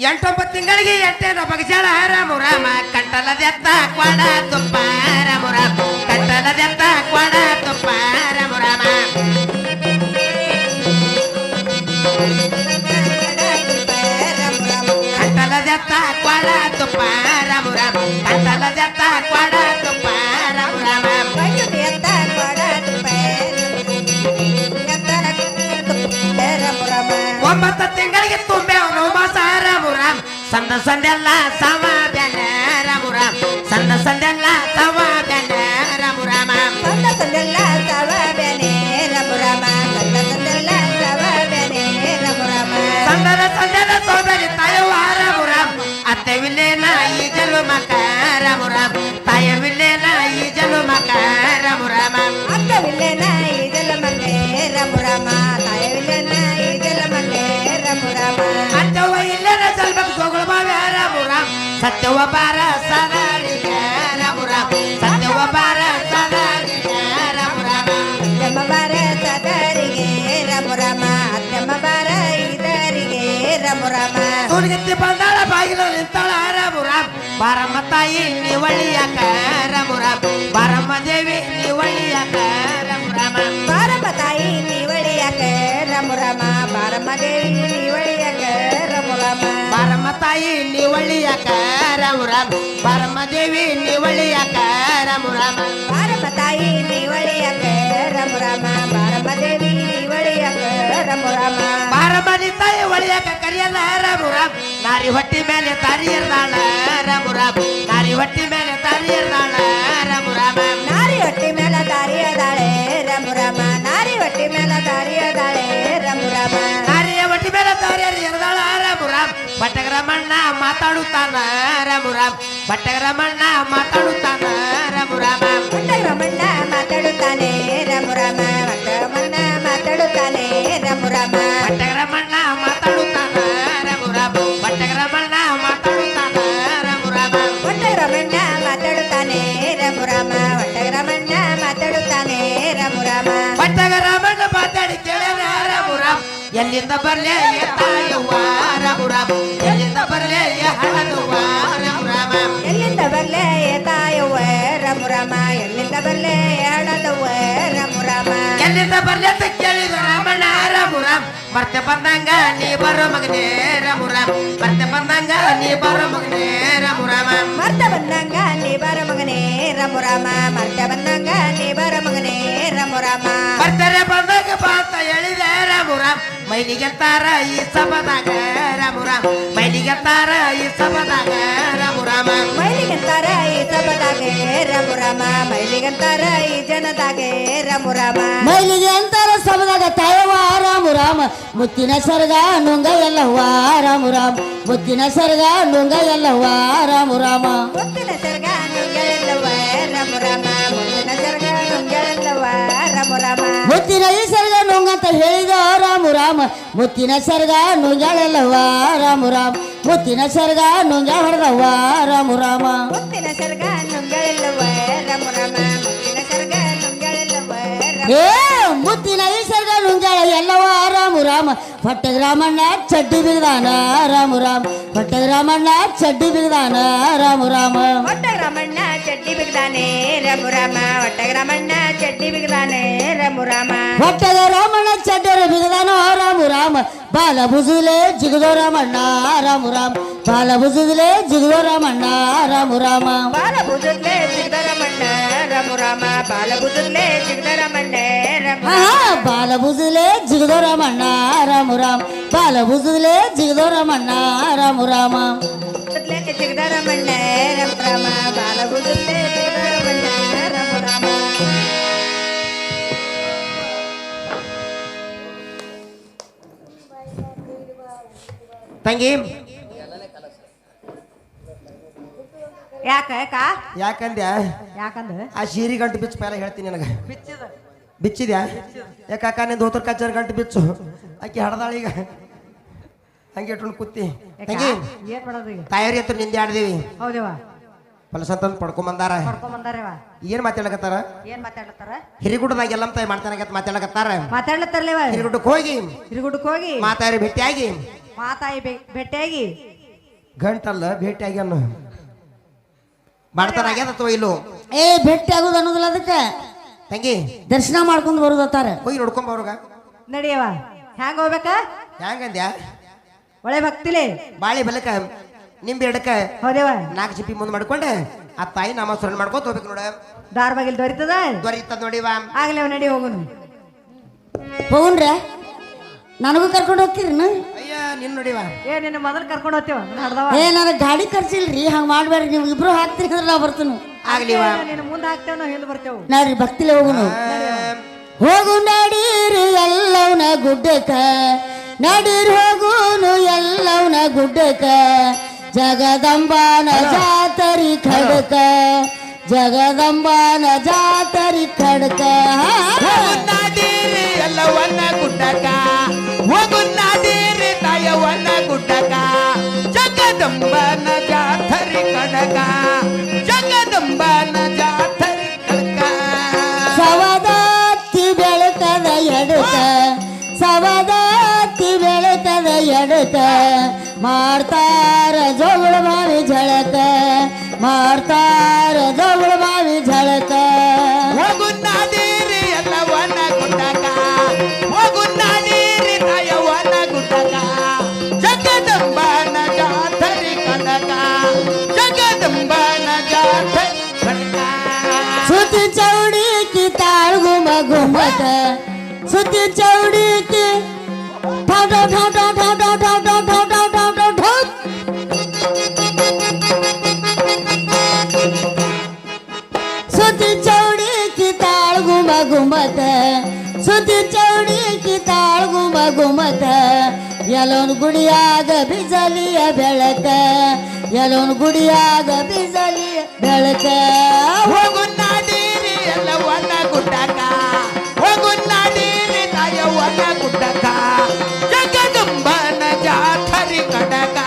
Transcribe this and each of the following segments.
ಎಂಟೊಂಬತ್ತು ತಿಂಗಳಿಗೆ ಎಂಟೇನೋ ಬಗಜಾಳ ರಾಮ ರಾಮ ಕಂಟಲದೆತ್ತ ಕ್ವಾಡ ತುಪ್ಪ ರಾಮ ರಾಮ ಕಂಟಲದೆತ್ತ ಕ್ವಾಡ ತುಪ್ಪ ರಾಮ ರಾಮ ಕಂಟಲದೆತ್ತ ಕ್ವಾಡ ತುಪ್ಪ ರಾಮ ರಾಮ ಕಂಟಲದೆತ್ತ ಕ್ವಾಡ ತುಪ್ಪ ರಾಮ ರಾಮ ಒಂಬತ್ತು ತಿಂಗಳಿಗೆ ತುಂಬೆ ಮಾಸ ರಾಮ ರಾಮ ಸಂದ ಸಂದೆಲ್ಲ ಸಮ ಬ್ಯಾನ ರಾಮ ರಾಮ ಸಂದ ಸಂದೆಲ್ಲ ಸಮ ಬ್ಯಾನ ರಾಮ ರಾಮ ಸಂದ ಸಂದೆಲ್ಲ ಸಮ ಬ್ಯಾನೆ ರಾಮ ರಾಮ ಸಂದ ಸಂದೆಲ್ಲ ಸಮ ಬ್ಯಾನೆ ರಾಮ ರಾಮ ಸಂದದ ಸಂದೆಲ್ಲ ಸೋದರಿ ತಾಯವ್ವ ರಾಮ ರಾಮ ಅತ್ತೆ ವಿಲ್ಲೇನ ಈ ಜಲು ಮಕ ರಾಮ ರಾಮ ತಾಯ ವಿಲ್ಲೇನ ಈ ಜಲು ಮಕ ರಾಮ ರಾಮ ಅತ್ತೆ ವಿಲ್ಲೇನ ಈ ಜಲು ಮಕೆ ರಾಮ ರಾಮ ತಾಯ ವಿಲ್ಲೇನ ಈ ಜಲು ಮಕೆ ರಾಮ ರಾಮ ಅತ್ತವ್ವ ಇಲ್ಲೇನ ಸಲ್ಬಕ್ ಸೋಗಳ ಬಾವ ರಾಮ ರಾಮ ಸತ್ಯವ ಬಾರ ಸದಾರಿಗೆ ರಾಮ ರಾಮ ಸತ್ಯವ ಬಾರ ಸದಾರಿಗೆ ರಾಮ ರಾಮ ಅತ್ತಮ್ಮ ಬಾರ ಸದಾರಿಗೆ ರಾಮ ರಾಮ ಅತ್ತಮ್ಮ ಬಾರ ಇದರಿಗೆ ರಾಮ ರಾಮ ತುಣಿಗೆತ್ತಿ ಬಂದಾಳ ಬಾಗಿಲ ನಿಂತಾಳ ರಾಮ ರಾಮ ಬಾರಮ್ಮ ತಾಯಿ ನಿವಳಿಯಾಕ ರಾಮ ರಾಮ ಬಾರಮ್ಮ ದೇವಿ ನಿವಳಿಯಾಕ ರಾಮ ರಾಮ ಬಾರಮ್ಮ ತಾಯಿ ನಿವಳಿಯಾಕ ರಾಮ ರಾಮ ಬಾರಮ್ಮ ದೇವಿ ನಿವಳಿಯಾಕ ರಾಮ ರಾಮ ಬಾರಮ್ಮ ತಾಯಿ ನಿವಳಿಯಾಕ ರಾಮ ರಾಮ ಬಾರಮ್ಮ ದೇವಿ ನಿವಳಿಯಾಕ ರಾಮ ರಾಮ ಬಾರಮ್ಮ ತಾಯಿ ನಿವಳಿಯಾಕ ರಾಮ ರಾಮ ಬಾರಮ್ಮ ದೇವಿ ನಿವಳಿಯಾಕ ರಾಮ ರಾಮ ಬಾರಮ್ಮ ತಾಯಿ ಒಳಿಯಾಕ ಕರಿಯಲ್ಲ ರಾಮ ರಾಮ ನಾರಿ ಹೊಟ್ಟಿ ಮೇಲೆ ತಾರಿ ಎರ್ದಾಳ ರಾಮ ರಾಮ ನಾರಿ ಹೊಟ್ಟಿ ಮೇಲೆ ತಾರಿ ಎರ್ದಾಳ ರಾಮ ರಾಮ ನಾರಿ ಹೊಟ್ಟಿ ಮೇಲೆ ತಾರಿ ಎರ್ದಾಳೆ ರಾಮ ರಾಮ ನಾರಿ ಹೊಟ್ಟಿ ಮೇಲೆ ತಾರಿ ಎರ್ದಾಳೆ ರಾಮ ರಾಮ ನಾರಿಯ ಹೊಟ್ಟಿ ಮೇಲೆ ತಾರಿ ಎರ್ದಾಳ ರಾಮ ರಾಮ ಭಟ್ಟಗರಮಣ್ಣ ಮಾತಾಡುತ್ತಾನ ರಾಮ ರಾಮ ಭಟ್ಟಗರಮಣ್ಣ ಮಾತಾಡುತ್ತಾನ ರಾಮ ರಾಮ ಭಟ್ಟಗರಮಣ್ಣ ಮಾತಾಡುತ್ತಾನೆ ರಾಮ ರಾಮ ಭಟ್ಟಗರಮಣ್ಣ ಮಾತಾಡುತ್ತಾನೆ ರಾಮ ರಾಮ ಭಟ್ಟಗರಮಣ್ಣ ಮಾತಾಡುತ್ತಾನ ರಾಮ ರಾಮ ಭಟ್ಟಗರಮಣ್ಣ ಮಾತಾಡುತ್ತಾನ ರಾಮ ರಾಮ ಭಟ್ಟಗರಮಣ್ಣ ಮಾತಾಡುತ್ತಾನೆ ರಾಮ ರಾಮ ಭಟ್ಟಗರಮಣ್ಣ ಮಾತಾಡುತ್ತಾನೆ ರಾಮ ರಾಮ ಭಟ್ಟಗರಮಣ್ಣ ಮಾತಾಡಿ ಕೇಳನ ರಾಮ ರಾಮ ಎಲ್ಲಿಂದ ಬರ್ಲೆ ತಾಯವ್ವ ರಾಮ ರಾಮ ಎಲ್ಲಿಂದ ಬರ್ಲೆ ಹಳದವ್ವ ರಾಮ ರಾಮ ಎಲ್ಲಿಂದ ಬರ್ಲೆ ತಾಯವ್ವ ರಾಮ ರಾಮ ಎಲ್ಲಿಂದ ಬರ್ಲೆ ಹಳದವ್ವ ರಾಮ ರಾಮ ಎಲ್ಲಿಂದ ಬರ್ಲೆ ಅಂತ ಕೇಳಿದ ರಾಮಣ್ಣ ರಾಮ ರಾಮ ಬರ್ತೆ ಬಂದಂಗ ನೀ ಬರೋ ಮಗನೇ ರಾಮ ರಾಮ ಬರ್ತೆ ಬಂದಂಗ ನೀ ಬರೋ ಮಗನೇ ರಾಮ ರಾಮ ಬರ್ತೆ ಬಂದಂಗ ನೀ ಬರೋ ಮಗನೇ ರಾಮ ರಾಮ ಬರ್ತೆ ಬಂದಂಗ ನೀ ಬರೋ ಮಗನೇ ರಾಮ ರಾಮ ಬರ್ತಾರೆ ಬಂದಾಗ ಬಾತ ಹೇಳಿದೆ ರಾಮ ರಾಮ ಮೈಲಿಗೆತ್ತಾರ ಈ ಸಭದಾಗ ರಾಮ ರಾಮ ಮೈಲಿಗೆತ್ತಾರ ಈ ಸಭದಾಗ ರಾಮ ರಾಮ ಮೈಲಿಗೆತ್ತಾರ ಈ ಸಭದಾಗ ರಾಮ ರಾಮ ಮೈಲಿಗೆತ್ತಾರ ಈ ಜನದಾಗ ರಾಮ ರಾಮ ಮೈಲಿಗೆ ಅಂತಾರ ಸಭದಾಗ ತಾಯವ್ವ ರಾಮ ರಾಮ ಮುತ್ತಿನ ಸರ್ಗ ನುಂಗ ಎಲ್ಲವ್ವ ರಾಮ ರಾಮ ಮುತ್ತಿನ ಸರ್ಗ ನುಂಗ ಎಲ್ಲವ್ವ ರಾಮ ರಾಮ ಮುತ್ತಿನ ಸರ್ಗ ನುಂಗ ಎಲ್ಲವ್ವ ರಾಮ ರಾಮ ಮುತ್ತಿನ ಸರ್ಗ ನುಂಗ ಎಲ್ಲವ್ವ ರಾಮ ರಾಮ ಮುತ್ತಿನ ಈ ಸರ್ಗ ನುಂಗಂತ ಹೇಳಿದ ರಾಮ ರಾಮ ಮುತ್ತಿನ ಸರ್ಗ ನುಂಗ್ಯಾಳೆಲ್ಲವ್ವ ರಾಮ ರಾಮ ಮುತ್ತಿನ ಸರ್ಗ ನುಂಗ್ಯ ಹೊಡೆದವ್ವ ರಾಮ ರಾಮ ಮುತ್ತಿನ ಸರ್ಗ ನುಂಗ ಎಲ್ಲವ್ವ ರಾಮ ರಾಮ ಮುತ್ತಿನ ಸರ್ಗ ನುಂಗ ಎಲ್ಲವ್ವ ಏ ಮುತ್ತಿನ ಈ ಸರ್ಗ ನುಂಗ್ಯಾಳ ಎಲ್ಲವ್ವ ರಾಮ ರಾಮ ಪಟ್ಟಗ್ರಾಮಣ್ಣ ಚಡ್ಡಿ ಬಿಗದಾನ ರಾಮ ರಾಮ ಪಟ್ಟಗ್ರಾಮಣ್ಣ ಚಡ್ಡಿ ಬಿಗದಾನ ರಾಮ ರಾಮ ಒಟ್ಟಗ್ರಾಮಣ್ಣ ಚಡ್ಡಿ ಬಿಗದಾನೆ ರಾಮ ರಾಮ ಒಟ್ಟಗ್ರಾಮಣ್ಣ ಚಡ್ಡಿ ಬಿಗದಾನೆ ರಾಮ ರಾಮ ಪಟ್ಟಗ್ರಾಮಣ್ಣ ಚಡ್ಡರ ಬಿಗದಾನ ರಾಮ ರಾಮ ಬಾಲ ಬುಜುಲೆ ಜಿಗದೋ ರಾಮಣ್ಣ ರಾಮ ರಾಮ ಬಾಲ ಬುಜುಲೆ ಜಿಗದೋ ರಾಮಣ್ಣ ರಾಮ ರಾಮ ಬಾಲ ಬುಜುಲೆ ಜಿಗದೋ ರಾಮಣ್ಣ ರಾಮ ರಾಮ ಬಾಲ ಬುಜುಲೆ ಜಿಗದೋ ರಾಮಣ್ಣ ರಾಮ ಬಾಲ ಬುಜುಲೆ ಜಿಗದೋ ರಾಮಣ್ಣ ರಾಮ ರಾಮ ಬಾಲ ಬುಜುಲೆ ಜಿಗದೋ ರಾಮಣ್ಣ ರಾಮ ರಾಮ ಜಿಗದೋ ರಾಮಣ್ಣ ರಾಮ ರಾಮ ಬಾಲ ಬುಜುಲೆ ಜಿಗದೋ ರಾಮಣ್ಣ ರಾಮ ರಾಮ ತಂಗಿ ಯಾಕ ಯಾಕಂದ್ಯಾ ಯಾಕಂದ್ರೆ ಆ ಶೀರಿ ಗಂಟು ಬಿಚ್ಚು ಪೈಲ ಹೇಳ್ತೀನಿ ನನಗೆ ಬಿಚ್ಚಿದ್ಯಾ ಯಾಕ ನಿಂದು ಹೋತ್ರ ಕಚ್ಚರ ಗಂಟು ಬಿಚ್ಚು ಆಕಿ ಹಡದಾಳ ಈಗ ಹಂಗೆ ಇಟ್ಕೊಂಡು ಕೂತಿ ತಂಗಿ ತಾಯವ್ರಿ ಹತ್ರ ನಿಂದೆ ಆಡ್ದೇವಿ ಹೌದೇವ ಫಲಸಂತಂದು ಪಡ್ಕೊಂಬಂದಾರ ಕರ್ಕೊಂಬಂದಾರವ ಏನ್ ಮಾತಾಡಕತ್ತಾರ ಏನ್ ಮಾತಾಡ್ತಾರ ಹಿರಿಗುಡ್ಡದಾಗ ಎಲ್ಲಮ್ಮ ತಾಯಿ ಮಾಡ್ತಾನ ಮಾತಾಡಕತ್ತಾರ ಮಾತಾಡ್ಲತ್ತಾರಲೇವ ಹಿರಿಗುಡ್ಡಕ್ಕೆ ಹೋಗಿ ಹಿರಿಗುಡ್ಡಕ್ಕೆ ಹೋಗಿ ಮಾತಾಡಿ ಭೇಟಿಯಾಗಿ ಮಾತಾಯಿ ಭೇಟಿಯಾಗಿ ಗಂಟಲ್ಲ ಭೇಟಿಯಾಗಿ ಅನ್ನು ಮಾಡ್ತಾರ ಆಗ್ಯದ ಅಥವಾ ಇಲ್ಲೋ ಏ ಭೇಟಿ ಆಗೋದು ಅನ್ನೋದಿಲ್ಲ ಅದಕ್ಕೆ ತಂಗಿ ದರ್ಶನ ಮಾಡ್ಕೊಂಡು ಬರೋದತ್ತಾರ ಹೋಗಿ ನೋಡ್ಕೊಂಬ ಅವ್ರಗ ನಡಿಯವ ಹ್ಯಾಂಗ ಹೋಗ್ಬೇಕ ಹೆಂಗಂದ್ಯಾ ಒಳ್ಳೆ ಭಕ್ತಿಲೆ ಬಾಳಿ ಬೆಲಕ ನಿಂಬೆ ಎಡಕ ಹೌದೇವ 4 ಚಿಪ್ಪಿ ಮುಂದೆ ಮಾಡ್ಕೊಂಡೆ ಆ ತಾಯಿ ನಾಮಸ್ಮರಣ ಮಾಡ್ಕೋತ ಹೋಗ್ಬೇಕು ನೋಡ ದಾರ್ ಬಾಗಿಲ್ ದೊರಿತದ ದೊರೀತದ ನೋಡಿವಾ ಆಗ್ಲೇವ ನಡಿ ಹೋಗುನು ಹೋಗುಣ್ರೆ ನನಗೂ ಕರ್ಕೊಂಡು ಹೋಗ್ತೀರಿನ ಅಯ್ಯ ನಿನ್ ನೋಡಿವಾ ಏ ನಿನ್ನ ಮೊದಲು ಕರ್ಕೊಂಡು ಹೋಗ್ತೇವ ನಡ್ದವ ಏ ನನಗೆ ಗಾಡಿ ಖರ್ಚಿಲ್ರಿ ಹಂಗ ಮಾಡ್ಬೇಡ್ರಿ ನೀವು ಇಬ್ರು ಹಾಕ್ತೀರಿ ಅಂದ್ರೆ ನಾ ಬರ್ತೀನಿ ಆಗ್ಲಿವಾ ನಿನ್ನ ಮುಂದೆ ಹಾಕ್ತೇವ ನಾವು ಹಿಂದೆ ಬರ್ತೇವೆ ನೋಡ್ರಿ ಭಕ್ತಿಲೆ ಹೋಗುನು ಹೋಗು ನಡೀರಿ ಎಲ್ಲವನ ಗುಡ್ಡಕ್ಕ ನಡೀರ್ ಹೋಗುನು ಎಲ್ಲವನ ಗುಡ್ಡಕ್ಕ ಜಗದಂಬಾನ ಜಾತರಿ ಖಡ್ಕ ಜಗದಂಬಾನ ಜಾತರಿ ಖಡ್ಕ ಹೋಗುನ್ನಾದೀರಿ ಎಲ್ಲವನ್ನ ಗುಡ್ಡಕ ಹೋಗುನ್ನಾದೀರಿ ತಾಯವನ್ನ ಗುಡ್ಡಕ ಜಗದಂಬನ ಜಾತರಿ ಕಡಕ ಜಗದಂಬನ ಜಾತರಿ ಕಡಕ ಸವದತ್ತಿ ಬೆಳಕದ ಎಡಕ ಸವದತ್ತಿ ಬೆಳಕದ ಎಡಕ ಮಾಡ್ತಾರ ಜೋಗುಳ ಬಾವಿ ಝಳಕ ಮಾಡ್ತಾರ ಜೋಗುಳ ಬಾವಿ ಝಳಕ ಹೋಗುನ್ನಾದೀರಿ ಎಲ್ಲವನ್ನ ಗುಡ್ಡಕ ಹೋಗುನ್ನಾದೀರಿ ತಾಯವನ್ನ ಗುಡ್ಡಕ ಜಗದಂಬನ ಜಾತರಿ ಕಡಕ ಜಗದಂಬನ ಜಾತರಿ ಕಡಕ ಸುತ್ತಿ ಚೌಡಿಕಿ ತಾಳ್ಗುಮ ಗುಮ್ಮಕ ಸುತ್ತಿ ಚೌಡಿಕಿ ಠೌ ಠೌ ಠೌ ಠೌ ಠೌ ಠೌ ಠೌ ಠೌ ಠೌ ಠೌ ಠೌ ಠೌ ಠೌ ಸುತ್ತಿ ಚೌಡಿಕಿ ತಾಳ್ಗುಮ ಗುಮ್ಮಕ ಸುತ್ತಿ ಚೌಡಿಕಿ ತಾಳ್ಗುಮ ಗುಮ್ಮಕ ಎಲ್ಲೋನ್ ಗುಡಿಯಾಗ ಬಿಜಲಿಯ ಬೆಳಕ ಎಲ್ಲೋನ್ ಗುಡಿಯಾಗ ಬಿಜಲಿಯ ಬೆಳಕ ಹೋಗುನ್ನಾದೀರಿ ಎಲ್ಲವನ್ನ ಗುಡ್ಡಕ ಹೋಗುನ್ನಾದೀರಿ ತಾಯವನ್ನ ಗುಡ್ಡಕ ಜಗದಂಬನ ಜಾತರಿ ಕಡಕ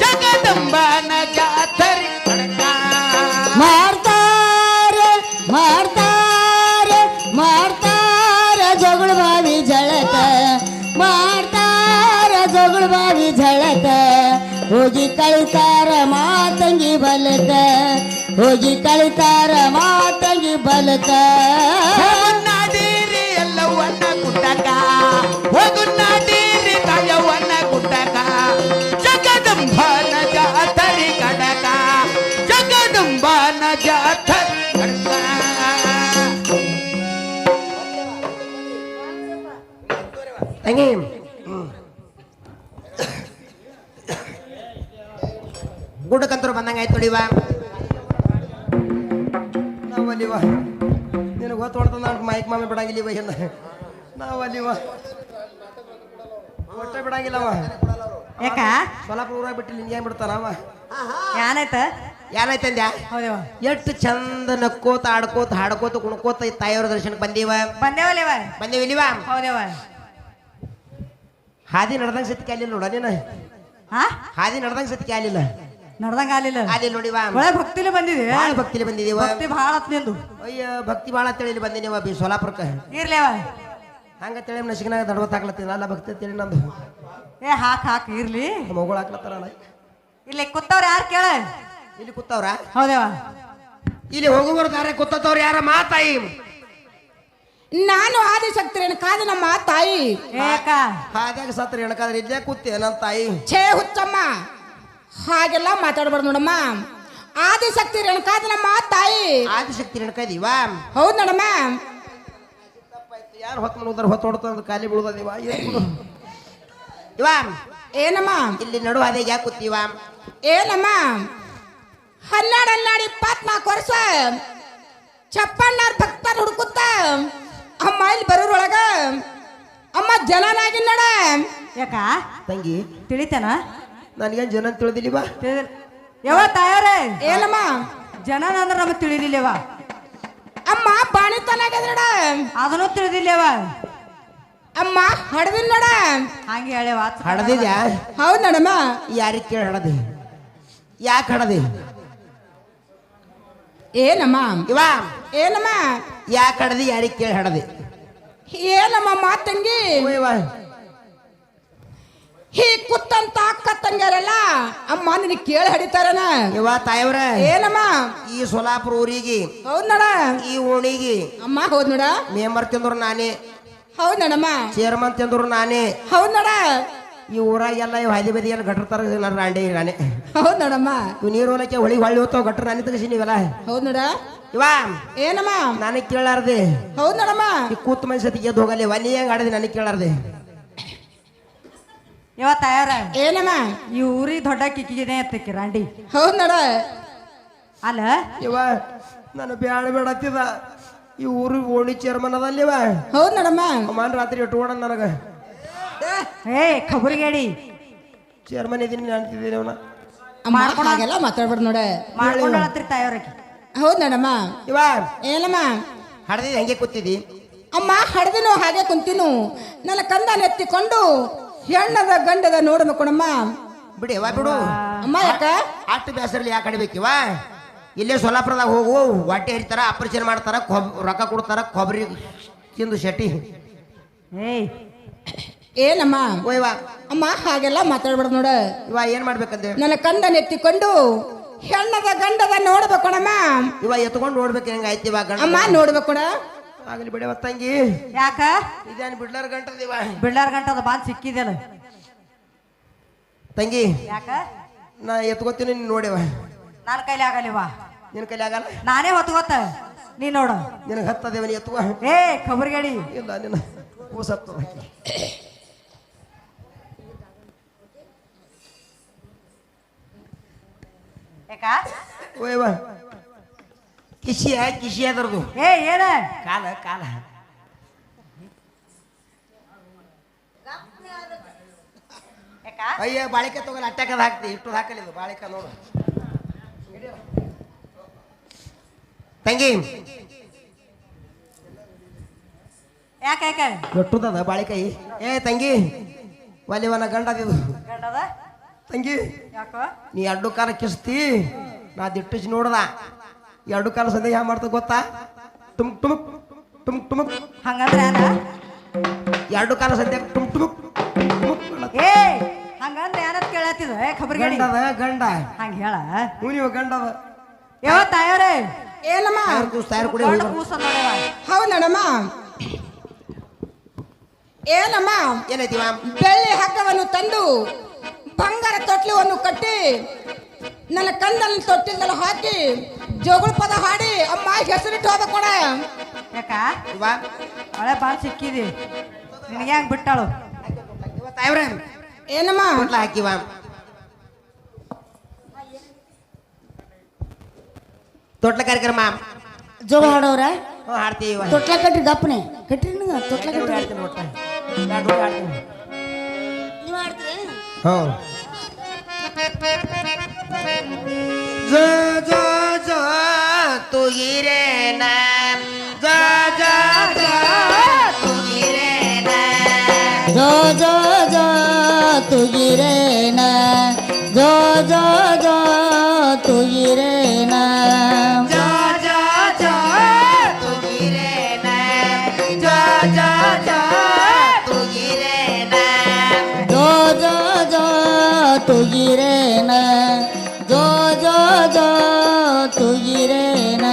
ಜಗದಂಬನ ಜಾತರಿ ಕಡಕ ಮಾಡ್ತಾರ ಮಾಡ್ತಾರ ಮಾಡ್ತಾರ ಜೋಗುಳ ಬಾವಿ ಝಳಕ ಮಾಡ್ತಾರ ಜೋಗುಳ ಬಾವಿ ಝಳಕ ಹೋಗಿ ಕಳಿತಾರ ಮಾತಂಗಿ ಬಲಕ ಹೋಗಿ ಕಳಿತಾರ ಮಾತಂಗಿ ಬಲಕ ಹೋಗುನ್ನಾದೀರಿ ಎಲ್ಲವನ್ನ ಗುಡ್ಡಕ ಹೋಗುನ್ನಾದೀರಿ ತಾಯವನ್ನ ಗುಡ್ಡಕ ಜಗದಂಬನ ಜಾತರಿ ಕಡಕ ಜಗದಂಬನ ಜಾತರಿ ಕಡಕ ತಂಗಿ ಗುಡ್ಡಕ್ಕಂತರು ಬಂದಂಗ ಆಯ್ತು ನೋಡಿವಾ ನಾವು ಅಲ್ಲಿವ ನಿನಗೆ ಗೊತ್ತು ಹೊಡ್ತಂದ ಮೈಕ್ ಮಾಮೆ ಬಿಡಂಗಿಲ್ಲಿವ ಎಲ್ಲ ನಾವು ಅಲ್ಲಿವ ಹೊಟ್ಟೆ ಬಿಡಂಗಿಲ್ಲವ ಯಾಕ ಸೊಲಾಪುರ ಊರಾಗ ಬಿಟ್ಟು ನಿಂಗೆ ಏನ್ ಬಿಡ್ತಾನವ ಏನಾಯ್ತ ಏನಾಯ್ತಂದ್ಯಾ ಹೌದೇವ ಎಷ್ಟು ಚಂದ ನಕ್ಕೋತ ಆಡ್ಕೋತ ಹಾಡ್ಕೋತ ಕುಣ್ಕೋತ ಈ ತಾಯಿಯವ್ರ ದರ್ಶನಕ್ಕೆ ಬಂದೀವ ಬಂದೇವಲೇವ ಬಂದೇವ ಇಲ್ಲಿವಾ ಹೌದೇವ ಹಾದಿ ನಡ್ದಂಗ ಸತ್ಕೆ ಆಲಿಲ್ಲ ನೋಡ ನೀನು ಹಾ ಹಾದಿ ನಡ್ದಂಗ ಸತ್ಕೆ ಆಲಿಲ್ಲ ನಡ್ದಂಗ ಆಲಿಲ್ಲ ಆಲಿಲ್ಲ ನೋಡಿವಾ ಒಳ್ಳೆ ಭಕ್ತಿಲಿ ಬಂದಿದೆ ಭಾಳ ಭಕ್ತಿಲಿ ಬಂದಿದೀವ ಭಕ್ತಿ ಭಾಳ ಹತ್ ನಿಂದು ಅಯ್ಯ ಭಕ್ತಿ ಭಾಳ ತಿಳಿಲಿ ಬಂದಿನೀವ ಬಿ ಸೋಲಾಪುರಕ್ಕೆ ಇರ್ಲೇವ ಹಂಗ ತಿಳಿ ನಸಿಕನಾಗ ದಡವತ್ ಹಾಕ್ಲತ್ತೀನಿ ಅಲ್ಲ ಭಕ್ತಿ ತಿಳಿ ನಂದು ಏ ಹಾಕ್ ಇರ್ಲಿ ಮಗಳು ಹಾಕ್ಲತ್ತಾರಲ್ಲ ಇಲ್ಲಿ ಕೂತವ್ರ ಯಾರು ಕೇಳ ಇಲ್ಲಿ ಕೂತವ್ರ ಹೌದೇವ ಇಲ್ಲಿ ಹೋಗುವವ್ರ ದಾರ ಕೂತವ್ರು ಯಾರ ಮಾತಾಯಿ ನಾನು ಆದಿಶಕ್ತಿ ರೇಣುಕಾದ ನಮ್ಮ ತಾಯಿ ಏಕ ಹಾದ್ಯಾಗ ಸತ್ರ ಎಣಕಾದ್ರೆ ಇಲ್ಲೇ ಕೂತೆ ನನ್ನ ತಾಯಿ ಛೇ ಹುಚ್ಚಮ್ಮ ಹಾಗೆಲ್ಲ ಮಾತಾಡಬಾರ್ದು ನೋಡಮ್ಮ ಆದಿಶಕ್ತಿ ರೇಣುಕಾದ ನಮ್ಮ ತಾಯಿ ಆದಿಶಕ್ತಿ ಎಣಕದೀವಾ ಹೌದು ನೋಡಮ್ಮ ಯಾರು ಹೊತ್ತು ನೋಡ್ತಾರ ಹೊತ್ತು ಹೊಡ್ತಂದ್ರೆ ಖಾಲಿ ಬೀಳುದೀವ ಇವಾ ಏನಮ್ಮ ಇಲ್ಲಿ ನಡು ಹಾದಿಗೆ ಯಾಕೆ ಕೂತೀವ ಏನಮ್ಮ 12-24 ವರ್ಷ ಚಪ್ಪಣ್ಣಾರ್ ಭಕ್ತರು ಹುಡುಕುತ್ತ ಅಮ್ಮ ಇಲ್ಲಿ ಬರೋರೊಳಗ ಅಮ್ಮ ಜನನಾಗಿ ನೋಡ ಯಾಕ ತಂಗಿ ತಿಳಿತೇನ ನನಗೇನು ಜನ ತಿಳಿದಿಲ್ಲಿವಾ ಯಾವ ತಾಯಾರೇ ಏನಮ್ಮ ಜನ ಅಂದ್ರೆ ನಮಗೆ ತಿಳಿದಿಲ್ಲವ ಅಮ್ಮ ಬಾಣಿತನಾಗದ ನೋಡ ಅದನ್ನು ತಿಳಿದಿಲ್ಲವ ಅಮ್ಮ ಹಡದಿನ್ ನೋಡ ಹಂಗೆ ಹೇಳವ ಹಡದಿದ್ಯಾ ಹೌದ್ ನೋಡಮ್ಮ ಯಾರಿಗೆ ಕೇಳಿ ಹಡದಿ ಯಾಕೆ ಹಡದಿ ಏನಮ್ಮ ಇವ ಏನಮ್ಮ ಯಾಕೆ ಹಡದಿ ಯಾರಿಗೆ ಕೇಳಿ ಹಡದಿ ಏನಮ್ಮ ಮಾತಂಗಿ ಇವ ಈ ಕುತ್ತಂತ ಅಕ್ಕ ತಂಗ್ಯಾರಲ್ಲ ಅಮ್ಮ ನಿನಗೆ ಕೇಳಿ ಹಡಿತಾರನ ಇವ ತಾಯವ್ರ ಏನಮ್ಮ ಈ ಸೋಲಾಪುರ ಊರಿಗೆ ಹೌದ್ ನೋಡ ಈ ಓಣಿಗೆ ಅಮ್ಮ ಹೌದ್ ನೋಡ ಮೆಂಬರ್ ತಿಂದ್ರು ನಾನೇ ಹೌದ್ ನೋಡಮ್ಮ ಚೇರ್ಮನ್ ತಿಂದ್ರು ನಾನೇ ಹೌದ್ ನೋಡ ಈ ಊರಾಗೆಲ್ಲ ಇವ್ ಹಾದಿ ಬದಿಯಲ್ಲಿ ಗಟ್ರ ನನ್ನ ರಾಂಡೆ ನಾನೇ ಹೌದ್ ನೋಡಮ್ಮ ಇವ್ ನೀರು ಹೊಲಕ್ಕೆ ಹೊಳಿ ಹೋಗ್ತಾವ ಗಟ್ರ ನಾನೇ ತೆಗಿಸಿ ನೀವೆಲ್ಲ ಹೌದ್ ನೋಡ ಇವ ಏನಮ್ಮ ನನಗೆ ಕೇಳಾರ್ದೆ ಹೌದ್ ನೋಡಮ್ಮ ಈ ಕೂತ್ ಮನುಷ್ಯತಿ ಎದ್ದು ಹೋಗಲ್ಲ ಇವ ನೀ ಹೆಂಗ್ ಆಡಿದೆ ನನಗೆ ಕೇಳಾರ್ದೆ ಯಾವ ತಾಯಾರ ಏನಮ್ಮ ಈ ಊರಿಗೆ ದೊಡ್ಡ ಕಿಕ್ಕಿಗೆ ಎತ್ತಕ್ಕೆ ರಾಂಡಿ ಹೌದ್ ನೋಡ ಅಲ್ಲ ಇವ ನಾನು ಬ್ಯಾಡ ಬೇಡತ್ತಿದ ಈ ಊರು ಓಣಿ ಚೇರ್ಮನ್ ಅದಲ್ಲ ಇವ ಹೌದ್ ನೋಡಮ್ಮ ಅಮ್ಮನ್ ರಾತ್ರಿ ಇಟ್ಕೊಡ ನನಗ ಏ ಖಬರಿಗೇಡಿ ಚೇರ್ಮನ್ ಇದೀನಿ ಅಂತಿದ್ದೀನಿ ಅವನ ಅಮ್ಮ ಹಾಗೆಲ್ಲ ಮಾತಾಡ್ಬೇಡ ನೋಡ ಮಾಡ್ಕೊಂಡಳತ್ರಿ ತಾಯವ್ರಕ್ಕೆ ಹೌದ್ ನೋಡಮ್ಮ ಇವ ಏನಮ್ಮ ಹಡ್ದಿ ಹೆಂಗೆ ಕೂತಿದಿ ಅಮ್ಮ ಹಡ್ದಿನು ಹಾಗೆ ಕುಂತಿನು ನನ್ನ ಕಂದ ನೆತ್ತಿಕೊಂಡು ಹೆಣ್ಣದ ಗಂಡದ ನೋಡಬೇಕಣಮ್ಮ ಬಿಡಿ ಇವ ಬಿಡು ಅಮ್ಮ ಯಾಕ ಅಷ್ಟು ಬೇಸರಲ್ಲಿ ಯಾಕೆ ಅಡಿಬೇಕಿವ ಇಲ್ಲೇ ಸೊಲ್ಲಾಪುರದಾಗ ಹೋಗು ಹೊಟ್ಟೆ ಹರಿತಾರ ಆಪರೇಷನ್ ಮಾಡ್ತಾರ ರೊಕ್ಕ ಕೊಡ್ತಾರ ಕೊಬ್ಬರಿ ತಿಂದು ಶೆಟ್ಟಿ ಏಯ್ ಏನಮ್ಮ ಓಯ್ವ ಅಮ್ಮ ಹಾಗೆಲ್ಲ ಮಾತಾಡ್ಬೇಡ ನೋಡ ಇವ ಏನ್ ಮಾಡ್ಬೇಕಂದೆ ನನ್ನ ಕಂದ ನೆತ್ತಿಕೊಂಡು ಹೆಣ್ಣದ ಗಂಡದ ನೋಡ್ಬೇಕಣಮ್ಮ ಇವ ಎತ್ಕೊಂಡು ನೋಡ್ಬೇಕು ಹೆಂಗ ಆಯ್ತು ಇವ ಗಂಡ ಅಮ್ಮ ನೋಡ್ಬೇಕಣ ಆಗಲಿ ಬಿಡಿ ತಂಗಿ ಯಾಕ ಇದೇನು ಬಿಡ್ಲಾರ ಗಂಟದಿವ ಬಿಳ್ಳಾರ್ ಗಂಟದ ಬಾಂದ್ ಸಿಕ್ಕಿದೆಲ್ಲ ತಂಗಿ ಯಾಕ ನಾ ಎತ್ಕೋತೀನಿ ನೀನು ನೋಡಿವ ನನ್ನ ಕೈಲಿ ಆಗಲಿವಾ ನಿನ್ನ ಕೈಲಿ ಆಗಲ್ಲ ನಾನೇ ಹೊತ್ಕೋತ ನೀ ನೋಡು ನಿನಗೆ ಹತ್ತದೇವ ನೀ ಎತ್ಕೋ ಏ ಖಬರಿಗೇಡಿ ಇಲ್ಲ ನಿನ್ನ ಕೂಸತ್ತ ಯಾಕ ಓಯ್ವ ಕಿಶಿ ಅದರದು ಏ ಏನ ಕಾಲ ಕಾಲ ಯಾಕ ಅಯ್ಯ ಬಾಳಿಕೆ ತಗೋಲ್ಲ ಅಟ್ಟಾಕದ ಹಾಕ್ತಿ ಇಟ್ಟು ಹಾಕಲ್ಲ ಇದು ಬಾಳಿಕೆ ನೋಡು ತಂಗಿ ಯಾಕ ಯಾಕ ಎಟ್ಟುದದ ಬಾಳಿಕಾಯಿ ಏ ತಂಗಿ ಒಲಿವನ ಗಂಡದಿದು ಗಂಡದ ತಂಗಿ ಯಾಕೋ ನೀ ಎರಡು ಕಾಲ ಕಿಸ್ತಿ ನಾ ದಿಟ್ಟಿಸಿ ನೋಡ್ದ ಎರಡು ಕಾಲ ಸಂದೇಹ ಹ್ಯಾ ಮಾಡ್ತ ಗೊತ್ತಾ ಟುಮುಕ್ ಟುಮುಕ್ ಟುಮುಕ್ ಟುಮುಕ್ ಹಂಗಂದ್ರೆ ಯಾರ ಎರಡು ಕಾಲ ಸಂದೇಹ ಟುಮುಕ್ ಟುಮುಕ್ ಟುಮುಕ್ ಅನ್ನತ್ತ. ಏ ಹಂಗಂದ್ರೆ ಯಾರತ್ ಕೇಳತ್ತಿದ ಏ ಖಬರಿಗೇಡಿ ಗಂಡದ ಗಂಡ ಹಂಗ ಹೇಳ ನೀವು ಗಂಡದ ಯಾವ ತಾಯಾರೇ ಏನಮ್ಮ ತಯಾರು ಕುಡಿ ಗಂಡ ಕೂಸ ನೋಡ್ಯವ ಹೌದ್ ನೋಡಮ್ಮ ಏನಮ್ಮ ಏನೈತಿ ಮ್ಯಾಮ್ ಬೆಳ್ಳಿ ಹಗ್ಗವನ್ನು ತಂದು ಬಂಗಾರ ತೊಟ್ಲವನ್ನು ಕಟ್ಟಿ ನನ್ನ ಕಂದಲ್ಲಿ ತೊಟ್ಟಿಲ್ದಲ್ಲಿ ಹಾಕಿ ಜೋಗುಳ ಪದ ಹಾಡಿ ಅಮ್ಮ ಹೆಸರಿಟ್ಟು ಹೋಗ್ಬೇಕೊಡ ಯಾಕ ಇವಾ ಹಳೆ ಬಾಳ್ ಸಿಕ್ಕಿದಿ ನಿನಗೆ ಹೆಂಗ್ ಬಿಟ್ಟಾಳು ತಾಯ್ವ್ರೆ ಏನಮ್ಮ ಕೊಟ್ಲ ಹಾಕಿವ ತೊಟ್ಲ ಕಾರ್ಯಕ್ರಮ ಜೋಗ ಹಾಡೋರ ಹಾಡ್ತೀವ ತೊಟ್ಲ ಕಟ್ರಿ ಗಪ್ಪನೆ ಕಟ್ರಿ ನೀವು ತೊಟ್ಲ ಕಟ್ರಿ ಹಾಡ್ತೀನಿ ಒಟ್ಟ ಎರಡು ಹಾಡ್ತೀನಿ ನೀವು ಹಾಡ್ತೀರಿ ಹ್ಞೂ ಜ ಜ ಜ ತುಗಿರೇನ ಜ ಜ ಜ ತುಗಿರೇನ ಜೋ ಜೋ ಜೋ ತುಗಿರೇನ ಜೋ ಜೋ ಜೋ ತುಗಿರೇನ ಜ ಜ ಜ ತುಗಿರೇನ ಜ ಜ ಜ ತುಗಿರೇನ ಜೋ ಜೋ ಜೋ ತುಗಿರೇನ ಜೋ ಜೋ ಜೋ ತುಗಿರೇನ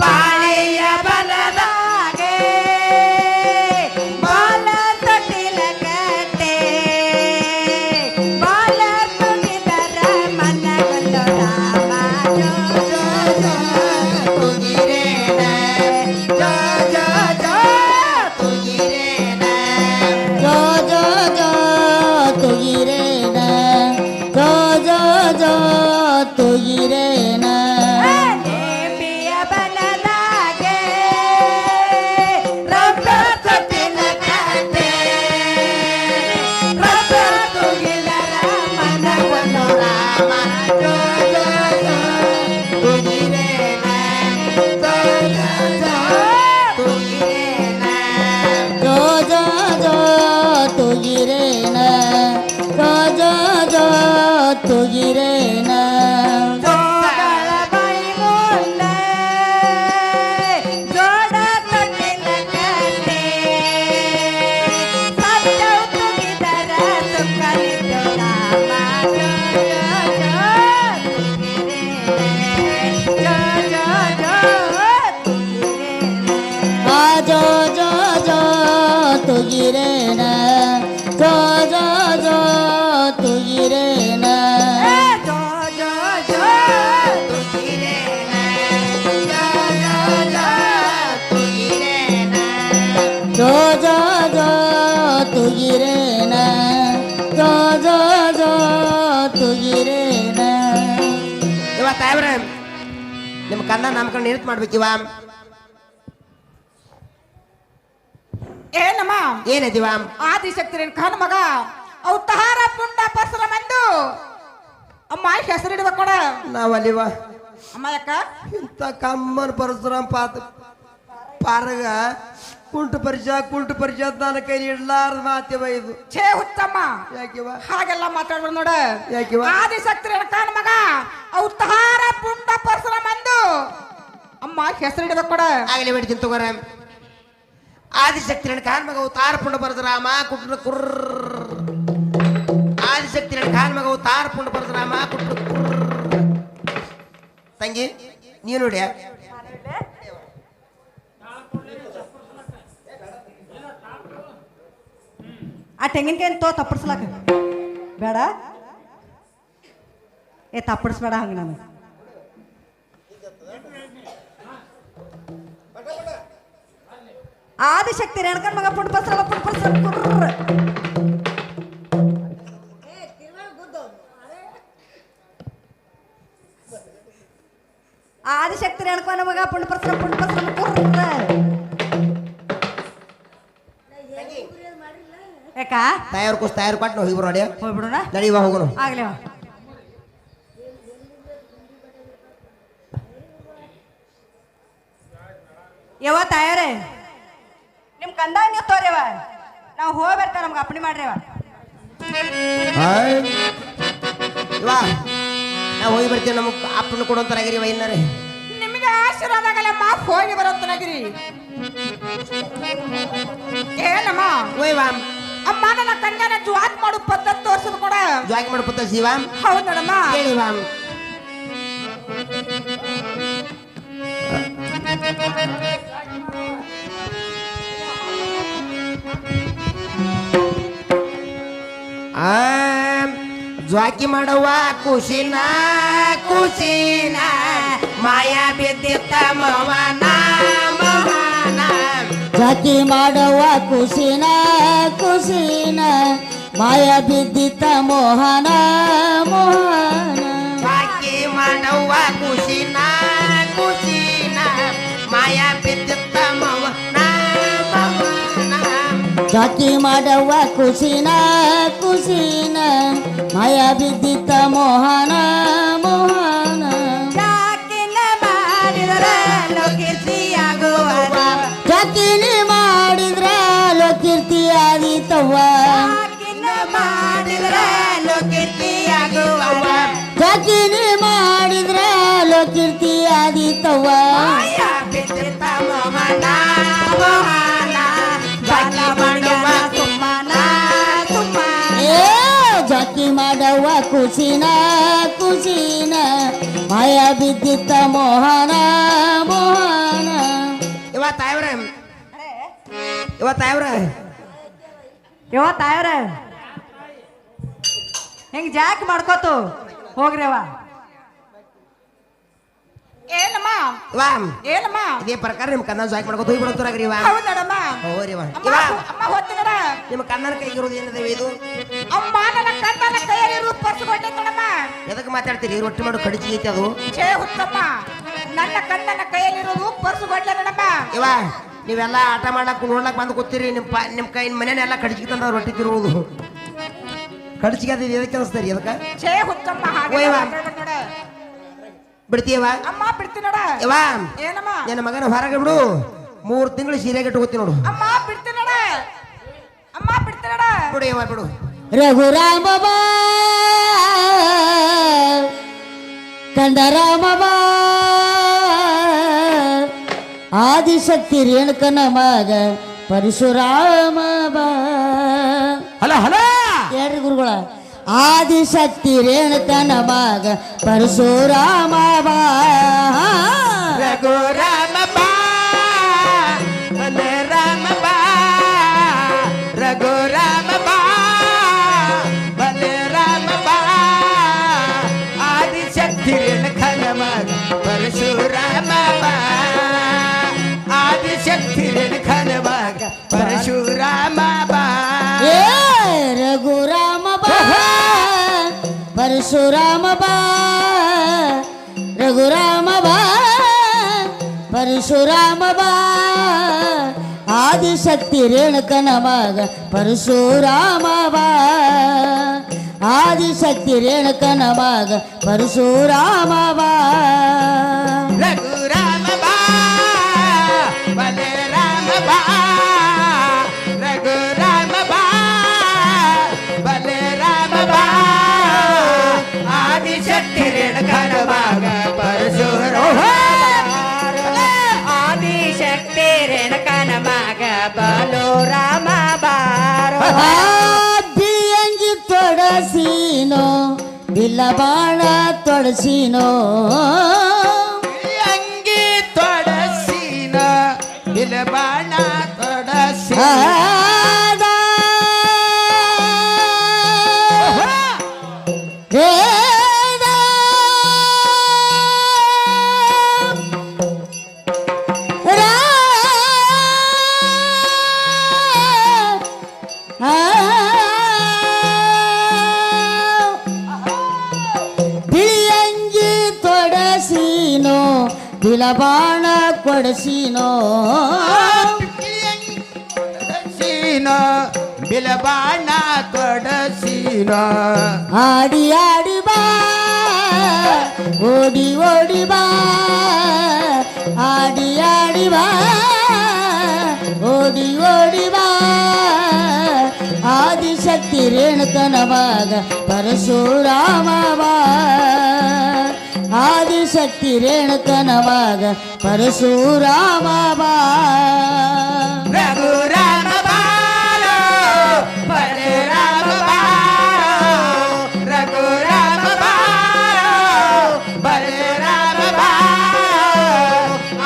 ಬಾಳೆಯ ಬಲದಾಗೆ ಬಾಲ ತೊಟ್ಟಿಲ ಕಟ್ಟೆ ಬಾಲ ತುಗಿದರ ಮನಗೊಂದು ರಾಮ ತುಗಿರೇನ ಜೋ ಜೋ ಜೋ ತುಗಿರೇನ. ಇವತ್ತು ಅವ್ರ ನಿಮ್ಮ ಕಂದ ನಾಮಕರಣ ನಿರತ್ ಮಾಡ್ಬೇಕಿವ. ಏನಮ್ಮ ಏನದಿವ? ಆದಿಶಕ್ತಿ ರೇಣುಕನ ಮಗ ಅವತಾರ ಪುಂಡ ಪರಶುರಾಮಂದು ಅಮ್ಮ ಹೆಸರಿಡುವ ಕೊಡ ನಾವಲ್ಲಿವ ಅಮ್ಮ ಯಾಕ ಇಂಥ ಕಮ್ಮನ ಪರಶುರಾಮ ಪಾರಗ ಕುಂಟು ಪರಿಚಯ ನನ್ನ ಕೈಲಿ ಇಡ್ಲಾರ್ದ ಮಾತಿವ ಇದು. ಛೇ ಹುಚ್ಚಮ್ಮ ಯಾಕಿವ? ಹಾಗೆಲ್ಲ ಮಾತಾಡ್ಬಾರ್ದು ನೋಡ. ಯಾಕಿವ? ಆದಿಶಕ್ತಿ ರೇಣುಕನ ಮಗ ಅವತಾರ ಪುಂಡ ಪರಶುರಾಮಂದು ಅಮ್ಮ ಹೆಸರಿಡುವ ಕೊಡ. ಆಗಲಿ ಬಿಡ್ತೀನಿ ತಗೋರ. ಆದಿಶಕ್ತಿ ಕಾನ್ ಮಗ ತಾರ ಪುಂಡ ಪರಶುರಾಮ ಕುಟ್ರ ಕುರ್ರ. ಆದಿಶಕ್ತಿ ಕಾನ್ ಮಗ ತಾರ ಪುಂಡ ಪರಶುರಾಮ ಕುಟ್ರ ಕುರ್ರ. ತಂಗಿ ನೀನು ನೋಡಿ ಆ ತೆಂಗಿನಕಾಯಿ ತಪ್ಪಡಿಸ್ಲಾಕ ಬೇಡ. ತಪ್ಪಡಿಸ್ಬೇಡ ಹಂಗ ನಾನು. ಆದಿಶಕ್ತಿ ರೇಣುಕನ ಮಗ ಪುಂಡ ಪರಶುರಾಮ ಕುರ್ರ. ಆದಿಶಕ್ತಿ ರೇಣುಕನ ಮಗ ಪುಂಡ ಪರಶುರಾಮ ಕುರ್ರ. ಯಾಕ ತಯಾರು ಕೊಟ್ಟು ನಾವು ಇಬ್ರು ನೋಡಿ ಹೋಗ್ಬಿಡೋಣ. ನಡೀವ ಹೋಗೋಣ. ಆಗ್ಲಿ ಯವ ತಾಯಾರೇ ನಿಮ್ ಕಂದಾಗ ನೀವು ತೋರಿವ ನಾವು ಹೋಗ್ಬರ್ತಾವ ನಮ್ಗೆ ಅಪ್ಪಣೆ ಮಾಡ್ರಿವ. ಇವಾ ನಾವು ಹೋಗಿ ಬರ್ತೀವಿ. ನಮಗೆ ಅಪ್ಪನ ಕೊಡೋಂತಾರಾಗಿರಿ ವೈನ್ನರೇ. ನಿಮಗೆ ಆಶೀರ್ವಾದ ಆಗಲ್ಲ ಮಾ ಹೋಗಿ ಬರೋತ್ತನಾಗಿರಿ. ಏನಮ್ಮ ಓಯ್ವಾ ಅಮ್ಮ ನನ್ನ ಕನ್ಯಾನ ಜುವಾಕ್ ಮಾಡು ಪದ್ಧತಿ ತೋರ್ಸದ್ ಕೊಡ. ಜಾಗಿ ಮಾಡ್ಕೊತ ಶಿವ ಹೌದು ನೋಡಮ್ಮ. ಹೇಳಿವಾ ಜ್ವಾಕಿ ಮಾಡವ್ವ ಖುಷಿನ ಮಾಯಾ ಬಿದ್ದಿತ್ತ ಮವನ ಮವನ. ಜಾತಿ ಮಾಡವ್ವ ಕುಸಿನ ಮಾಯ ಬಿದ್ದಿತ್ತ ಮೋಹನ. ಜ್ವಾಕಿ ಮಾಡವ್ವ ಖುಷಿನ ಮಾಯಾ ಬಿದ್ದಿತ್ತ ಮವನ ಮವನ. ಜಾತಿ ಮಾಡವ್ವ ಕುಸಿನ ಮಾಯ ಬಿದ್ದಿತ್ತ ಮೋಹನ. ಜಾಕಿನ ಮಾಡಿದರೆ ಲೋಕಿರ್ತಿಯಾಗುವ. ಜಾತಿನಿ ಮಾಡಿದ್ರ ಲೋಕೀರ್ತಿ ಆದೀತವ್ವ. ಜಾಕಿನ ಮಾಡಿದರೆ ಲೋಕಿರ್ತಿಯಾಗುವ. ಜಾತಿನಿ ಮಾಡಿದ್ರ ಲೋಕೀರ್ತಿ ಆದೀತವ್ವ. ಬಿದ್ದಿತ್ತ ಮೋಹನ ಮೋಹನ. ಜಾತಿ ಮಾಡುವ ಸುಮ್ಮನ ಏ ಜಾತಿ ಮಾಡವ್ವ ಕುಸಿನ ಮಾಯ ಬಿದ್ದಿತ್ತ ಮೋಹನ. ಯವ ತಾಯಾರ ಹೆಂಗ್ ಜಾಕ್ ಮಾಡ್ಕೋತು ಹೋಗ್ರಿವ. ಏನಮ್ಮ ಇದೇ ಪ್ರಕಾರ ನಿಮ್ ಕನ್ನ ಜಾಕ್ ಮಾಡ್ಕೊತ ಹೋಗಿ ಬಿಡೋರಾಗ್ರಿ. ಹೌದು ನೋಡಮ್ಮ. ಹೋರಿವ ಅಮ್ಮ ಹೋಗ್ತೀನಿ ನೋಡ. ನಿಮ್ಮ ಕನ್ನಡ ಕೈಗಿರೋದು ಏನಿದೆ ಇದು? ಅಮ್ಮ ನನ್ನ ಕಣ್ಣನ ಕೈಯಲ್ಲಿ ಪರ್ಸ್ಕೊಂಡೆ ನೋಡಮ್ಮ. ಎದಕ್ಕೆ ಮಾತಾಡ್ತೀರಿ? ರೊಟ್ಟಿ ಮಾಡು ಕಡಿಚಿ ಐತಿ ಅದು. ಛೇ ಹುತ್ತಮ್ಮ ನನ್ನ ಕಣ್ಣನ ಕೈಯಲ್ಲಿರೋದು ಪರ್ಸ್ಕೊಂಡೆ ನೋಡಮ್ಮ. ಇವ ನೀವೆಲ್ಲ ಆಟ ಮಾಡ್ಲಕ್ ನೋಡ್ಲಕ್ ಬಂದು ಕೂತೀರಿ. ನಿಮ್ಮ ಕೈ ಮನೆಯೆಲ್ಲ ಕಡಿಚಿಗೆ ತಂದ ರೊಟ್ಟಿ ತಿರುವುದು ಕಡಿಚಿಗೆ ಅದು ಎದಕ್ಕೆ ಅನಿಸ್ತಾರಿ? ಅದಕ್ಕೆ ಛೇ ಹುತ್ತಮ್ಮ ಹಾಗೆ ನೋಡ. ಬಿಡ್ತೀವ? ಅಮ್ಮ ಬಿಡ್ತೀನಿ ನೋಡ. ಇವ ಏನಮ್ಮ ನನ್ನ ಮಗನ ಹೊರಗೆ ಬಿಡು. 3 ತಿಂಗಳು ಸೀರೆಗೆ ಇಟ್ಕೋತೀನಿ ನೋಡು. ಅಮ್ಮ ಬಿಡ್ತೀನಿ ನೋಡ. ಅಮ್ಮ ಬಿಡ್ತೀನಿ ನೋಡ. ಬಿಡು ಇವ ಬಿಡು. ರಘುರಾಮ ಬಾ ಕಂದರಾಮ ಬಾ ಆದಿಶಕ್ತಿ ರೇಣುಕನ ಮಗ ಪರಶುರಾಮ ಬಾ. ಹಲ ಹೇಳ್ರಿ ಗುರುಗಳ. ಆದಿಶಕ್ತಿ ರೇಣುಕನ ಮಗ ಪರಶುರಾಮ ಬಾ. ರಘುರಾಮ ಬಾ ಬಲರಾಮ ಬಾ. ರಘುರಾಮ ಬಾ ಬಲರಾಮ ಬಾ. ಆದಿಶಕ್ತಿ ರೇಣುಕನ ಮಗ ಪರಶುರಾಮ ಬಾ. ಆದಿಶಕ್ತಿ ರೇಣುಕನ ಮಗ ಪರಶುರಾಮ ಬಾ. ಏ ಪರಶುರಾಮ ಬಾ ಆದಿಶಕ್ತಿ ರೇಣುಕನ ಮಗ ಪರಶುರಾಮ ಬಾ ಆದಿಶಕ್ತಿ ರೇಣುಕನ ಮಗ ಪರಶುರಾಮ ಬಾ ರಘುರಾಮ ಬಾ ಬಲರಾಮ ಬಾ ರಘುರಾಮ ಬಾ ಬಲರಾಮ ಬಾ ಆದಿಶಕ್ತಿ ರೇಣುಕನ ಮಗ ಪರಶುರಾಮ ಆದಿಶಕ್ತಿ ರೇಣುಕನ ಮಗ ಬಲರಾಮ ಬಾರೋ ಬಿಳಿಯಂಗಿ ತೊಡಸೀನೋ ಬಿಲ್ಲ ಬಾಣ ತೊಡಸೀನೋ ಅಂಗಿ ತೊಡಸಿನ ಬಿಲಬಾಣ ತೊಡಸಿ ಬಿಳಿಯಂಗಿ ತೊಡಸೀನೋ ಬಿಲಬಾಣ ಕೊಡಸೀನೋ ಸೀನ ಬಿಲಬಾಣ ತೊಡಸಿನ ಆಡಿ ಆಡಿ ಬಾ ಓಡಿ ಓಡಿ ಬಾ ಆಡಿ ಆಡಿ ಬಾ ಓಡಿ ಓಡಿ ಬಾ ಆದಿಶಕ್ತಿ ರೇಣುಕನ ಮಗ ಪರಶುರಾಮ ಬಾ ಆದಿಶಕ್ತಿ ರೇಣುಕನ ಮಗ ಪರಶುರಾಮ ಬಾ ರಘುರಾಮ ಬಾರೋ ಬಲರಾಮ ಬಾರೋ ರಘುರಾಮ ಬಾರೋ ಬಲರಾಮ ಬಾರೋ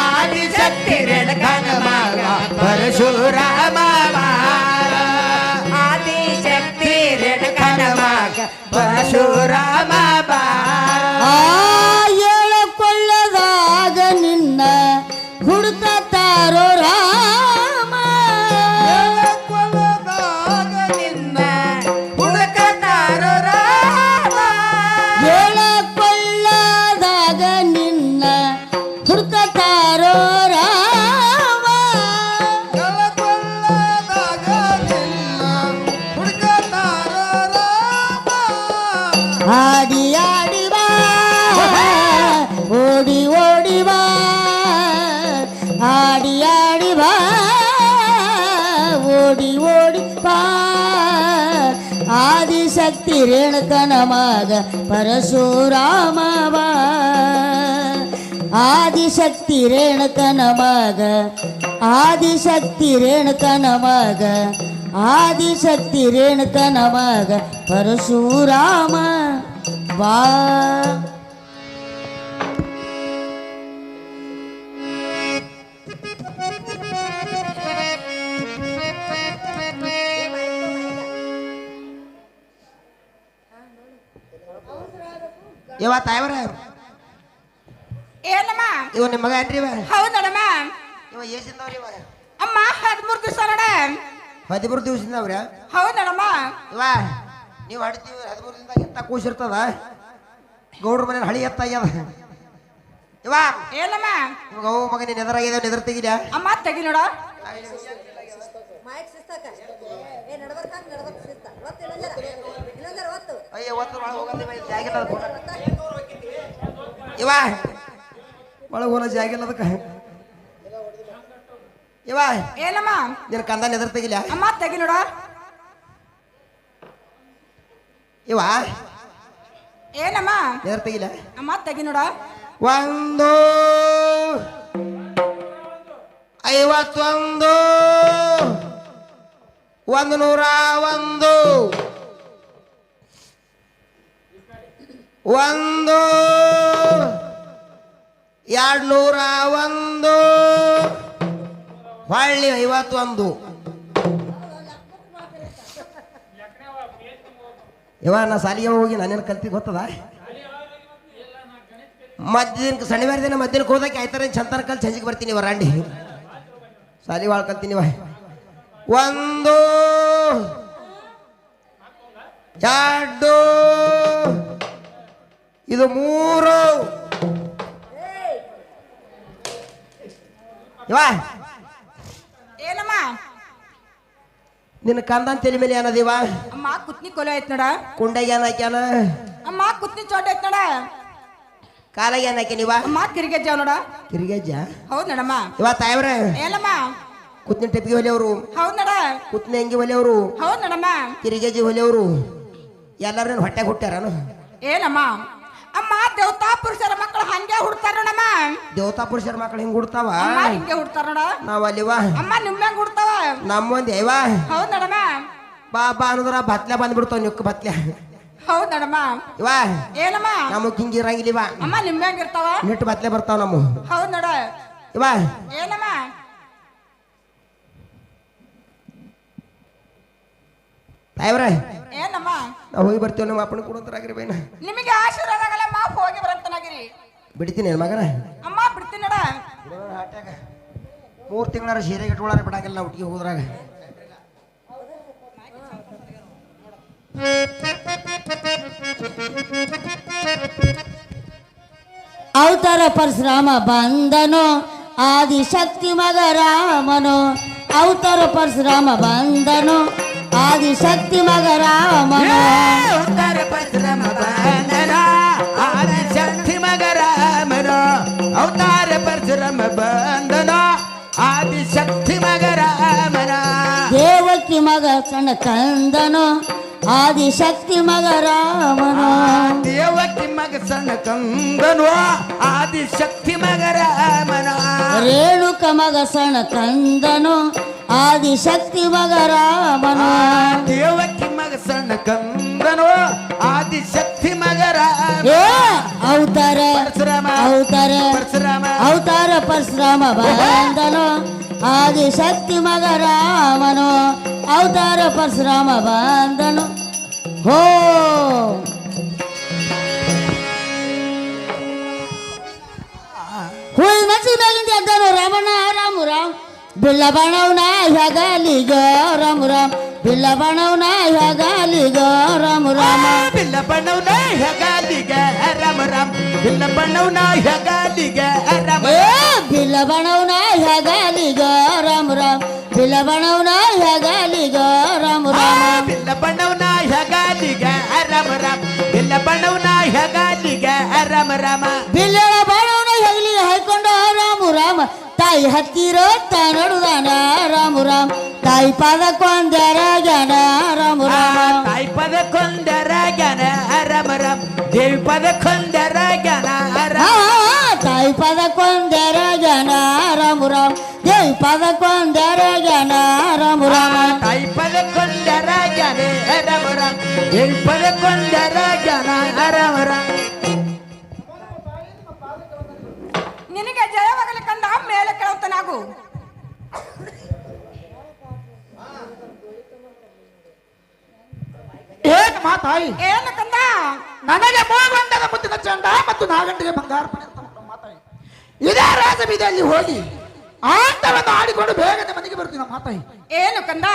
ಆದಿಶಕ್ತಿ ರೇಣುಕನ ಮಗ ಪರಶುರಾಮ ಬಾರೋ ಆದಿಶಕ್ತಿ ರೇಣುಕನ ಮಗ ಪರಶುರಾಮ ಬಾರೋ ಏಳಕೊಳ್ಳದಾಗ ನಿನ್ನ ಹುಡುಕತಾರೋ ರಾಮ ನಿನ್ನ ಹುಡುಕತಾರೋ ರಾಮ ಏಳಕೊಳ್ಳದಾಗ ನಿನ್ನ ಹುಡುಕತಾರೋ ರಾಮ ಆಡಿ ಆಡಿ ಬಾ ಓಡಿ ಓಡಿ ಬಾ ಆಡಿ ಆಡಿ ಬಾ ಓಡಿ ಓಡಿ ಬಾ ಆದಿಶಕ್ತಿ ರೇಣುಕನ ಮಗ ಪರಶುರಾಮ ಬಾ ಆದಿಶಕ್ತಿ ರೇಣುಕನ ಮಗ ಆದಿಶಕ್ತಿ ರೇಣುಕನ ಮಗ ಆದಿಶಕ್ತಿ ರೇಣುಕನ ಮಗ ಪರಶುರಾಮ ಬಾ ಇವ ತಾಯವ್ರ ಏನಮ್ಮ ಇವ ನಿಮ್ಮ ಮಗ ಏನ್ರಿ ಇವ ಹೌದಮ್ಮ ಇವ ಏಸಿಂದವ್ರಿ ಇವ ಅಮ್ಮ 13 ದಿವಸ ನೋಡ 13 ದಿವಸದಿಂದ ಅವ್ರ ಹೌದಮ್ಮ ಇವ ನೀವು ಹಡ್ತೀವಿ 13 ದಿನದಾಗ ಎತ್ತ ಕೂಸಿರ್ತದ ಗೌಡ್ರ ಮನೇಲಿ ಹಳಿ ಎತ್ತಾಗ್ಯದ ಇವ ಏನಮ್ಮ ಇವಾಗ ಅವು ಮಗ ನೀನು ಎದರಾಗ್ಯದ ಎದುರು ತೆಗಿಲ ಅಮ್ಮ ತೆಗಿ ನೋಡ ಅಯ್ಯ ಒತ್ತು ಒಳಗೆ ಹೋಗಂದಿವ ಜಾಗಿಲ್ಲ ಇವ ಒಳಗೆ ಹೋಗೋ ಜಾಗಿಲ್ಲ ಅದಕ್ಕೆ ಇವ ಏನಮ್ಮ ನಿನ್ನ ಕಂದನ ಎದುರು ತೆಗಿಲ ಅಮ್ಮ ತೆಗಿ ನೋಡ ಇವ ಏನಮ್ಮ ಎದುರು ತೆಗಿಲ ಅಮ್ಮ ತೆಗಿ ನೋಡ 1 51 101 1 201 ಹೊಳ್ಳಿ 51 ಇವ ನಾ ಸಾಲಿಗೆ ಹೋಗಿ ನಾನೇನು ಕಲ್ತಿ ಗೊತ್ತದ ಮಧ್ಯಾಹ್ನ ಶನಿವಾರ ದಿನ ಮಧ್ಯಾಹ್ನಕ್ಕೆ ಹೋದಕ್ಕೆ ಆಯ್ತಾರೆ ಚಂತನ ಕಲ್ ಸಂಜೆಗೆ ಬರ್ತೀನಿ ವರಾಂಡಿ ಸಾಲಿ ಭಾಳ ಕಲ್ತೀನಿ 1 2 ಇದು 3 ಇವಾ ಏನಮ್ಮ ನಿನ್ನ ಕಂದನ್ ತಲೆ ಮೇಲೆ ಏನದಿವ ಅಮ್ಮ ಕುತ್ನಿ ಕೊಲೆ ಐತ್ ನೋಡ ಕುಂಡಾಗ ಏನ್ ಹಾಕ್ಯಾನ ಅಮ್ಮ ಕುತ್ನಿ ಚೋಟ ಐತ್ ನೋಡ ಕಾಲಾಗ ಏನ್ ಹಾಕ್ಯಾನಿವ ಅಮ್ಮ ಕಿರಿಗೆಜ್ಜಾವ್ ನೋಡ ಕಿರಿಗೆಜ್ಜ ಹೌದ್ ನೋಡಮ್ಮ ಇವ ತಾಯವ್ರ ಏನಮ್ಮ ಕುತ್ನಿ ಟೆಪ್ಪಿಗೆ ಹೊಲಿಯವರು ಹೌದ್ ನೋಡ ಕುತ್ನಿ ಅಂಗಿ ಹೊಲಿಯವರು ಹೌದ್ ನೋಡಮ್ಮ ಕಿರಿಗೆಜ್ಜಿ ಹೊಲಿಯವರು ಎಲ್ಲರೂ ಹೊಟ್ಟೆಗೆ ಹುಟ್ಟ್ಯಾರನು ಏನಮ್ಮ ಅಮ್ಮ ದೇವತಾ ಪುರುಷರ ಮಕ್ಕಳು ಹಂಗೆ ಹುಡ್ತಾರ ನೋಡಮ್ಮ ದೇವತಾ ಪುರುಷರ ಮಕ್ಕಳು ಹಿಂಗ್ ಹುಡ್ತಾವ ಅಮ್ಮ ಹಿಂಗೆ ಹುಡ್ತಾರ ನೋಡ ನಾವ್ ಅಲ್ಲಿವ ಅಮ್ಮ ನಿಮ್ಮಂಗ್ ಹುಡ್ತಾವ ನಮ್ಮೊಂದ್ ಇವ ಹೌದ್ ನೋಡಮ್ಮ ಬಾ ಬಾ ಅನ್ನೋದ್ರ ಬತ್ಲೆ ಬಂದ್ಬಿಡ್ತಾವ ನಿಕ್ಕ ಬತ್ಲೆ ಹೌದ್ ನೋಡಮ್ಮ ಇವ ಏನಮ್ಮ ನಮಗ್ ಹಿಂಗಿರಂಗಿಲ್ಲಿವ ಅಮ್ಮ ನಿಮ್ಮಂಗ್ ಇರ್ತಾವ ನಿಟ್ಟು ಬತ್ಲೆ ಬರ್ತಾವ ನಮ್ಮ ಹೌದ್ ನೋಡ ಇವ ಏನಮ್ಮ ತಾಯವ್ರ ಏನಮ್ಮ ನಾವು ಹೋಗಿ ಬರ್ತೀವಿ ನಮ್ಮ ಅಪ್ಪನ ಕೊಡೋದ್ರಾಗ್ರಿ ಬೈನ ನಿಮಗೆ ಆಶೀರ್ವಾದ ಆಗಲ್ಲಮ್ಮ ಹೋಗಿ ಬರಂತನಾಗಿರಿ ಬಿಡ್ತೀನಿ ನನ್ನ ಮಗನ ಅಮ್ಮ ಬಿಡ್ತೀನಿ ನೋಡ 3 ತಿಂಗಳ ಸೀರೆ ಇಟ್ಕೊಳ್ಳಾರ ಬಿಡಾಗಿಲ್ಲ ನಾವು ಒಟ್ಟಿಗೆ ಹೋದ್ರಾಗ ಅವತಾರ ಪರಶುರಾಮ ಬಂದನು ಆದಿಶಕ್ತಿ ಮಗ ರಾಮನು ಅವತಾರ ಪರಶುರಾಮ ಬಂದನು ಆದಿಶಕ್ತಿ ಮಗ ರಾಮನು ಅವತಾರ ಪರಶುರಾಮ ಬಂದನ ಆದಿಶಕ್ತಿ ಮಗ ರಾಮನ ಅವತಾರ ಪರಶುರಾಮ ಬಂದನ ಆದಿಶಕ್ತಿ ಮಗ ರಾಮನ ದೇವಕಿ ಮಗ ಸಣ್ಣ ಕಂದನು ಆದಿಶಕ್ತಿ ಮಗ ರಾಮನು ದೇವಕಿ ಮಗ ಸಣ್ಣ ಕಂದನು ಆದಿಶಕ್ತಿ ಮಗ ರಾಮನ ರೇಣುಕ ಮಗ ಸಣ್ಣ ಕಂದನು ಆದಿಶಕ್ತಿ ಮಗ ರಾಮನು ದೇವಕಿ ಮಗ ಸಣ್ಣ ಕಂದನು ಆದಿಶಕ್ತಿ ಮಗ ರಾಮ ಏ ಅವತಾರ ಪರಶುರಾಮ ಅವತಾರ ಪರಶುರಾಮ ಅವತಾರ ಪರಶುರಾಮ ಬಂದನು ಆದಿಶಕ್ತಿ ಮಗ ರಾಮನು ಅವತಾರ ಪರಶುರಾಮ ಬಂದನು ಹೋ ಹುಳಿ ಮನಸ್ಸಿನಾಗಿಂದ ಎದ್ದನು ರಮಣ ರಾಮ ರಾಮ್ ಬಿಲ್ಲ ಬಾಣವನ ಹೆಗಲಿಗ ರಾಮ ರಾಮ್ ಬಿಲ್ಲ ಬಾಣವನ ಹೆಗಲಿಗ ರಾಮ ರಾಮ ಬಿಲ್ಲ ಬಣ್ಣವನ ಹೆಗಾಲಿಗ ರಾಮ ರಾಮ ಬಿಲ್ಲ ಬಣ್ಣವನ ಹೆಗಾಲಿಗ ರಾಮ ಏ ಬಿಲ್ಲ ಬಾಣವನ ಹೆಗಲಿಗ ರಾಮ ರಾಮ್ ಬಿಲ್ಲ ಬಾಣವನ ಹೆಗಲಿಗ ರಾಮ ರಾಮ ಬಿಲ್ಲ ಬಣ್ಣವನ ಹೆಗಾಲಿಗ ರಾಮ ರಾಮ ಬಿಲ್ಲ ಬಣ್ಣವನ ಹೆಗಾಲಿಗ ರಾಮ ರಾಮ ಬಿಲ್ಲಳ ಬಾಣವನ ಹೆಗಲಿಗೆ ಹಾಯ್ಕೊಂಡ ರಾಮ ರಾಮ ತಾಯಿ ಹತ್ತಿರ ನೋಡುದಾನ ರಾಮ ರಾಮ ತಾಯಿ ಪಾದ ಕೊಂದರ ಜ್ಞಾನ ರಾಮ ರಾಮ ತಾಯಿ ಪದ ಕೊಂದರ ಜ್ಞಾನ ರಾಮ ರಾಮ ದೇವಿ ಪದ ಕೊಂದರ ಜ್ಞಾನ ರಾಮ ತಾಯಿ ಪದ ಕೊಂದರ ಜ್ಞಾನ ರಾಮ ರಾಮ ದೇವಿ ಪದ ಕೊಂದರ ಜ್ಞಾನ ರಾಮ ರಾಮ ತಾಯಿ ಪದ ಕೊಂದರ ಜ್ಞಾನ ರಾಮ ರಾಮ ದೇವಿ ಪದ ಕೊಂದರ ಜ್ಞಾನ ರಾಮ ರಾಮ ನಿನಗೆ ಜಯವಾಗಲಿ ಕಂದ ಮೇಲೆ ಕೇಳುತ್ತನಾಗು ಏನ್ ಮಾತಾಯಿ ಏನು ಕಂದ ನನಗೆ ಮೂಗಂಡದ ಮುತ್ತಿನ ಚಂಡ ಮತ್ತು ನಾಗಂಡಿಗೆ ಬಂಗಾರಪಣೆ ಅಂತ ಮಾತಾಯಿ ಇದೇ ರಾಜಬೀದಿಯಲ್ಲಿ ಹೋಗಿ ಆಟವನ್ನು ಆಡಿಕೊಂಡು ಬೇಗನೆ ಮನೆಗೆ ಬರ್ತೀನಿ ಮಾತಾಯಿ ಏನು ಕಂದ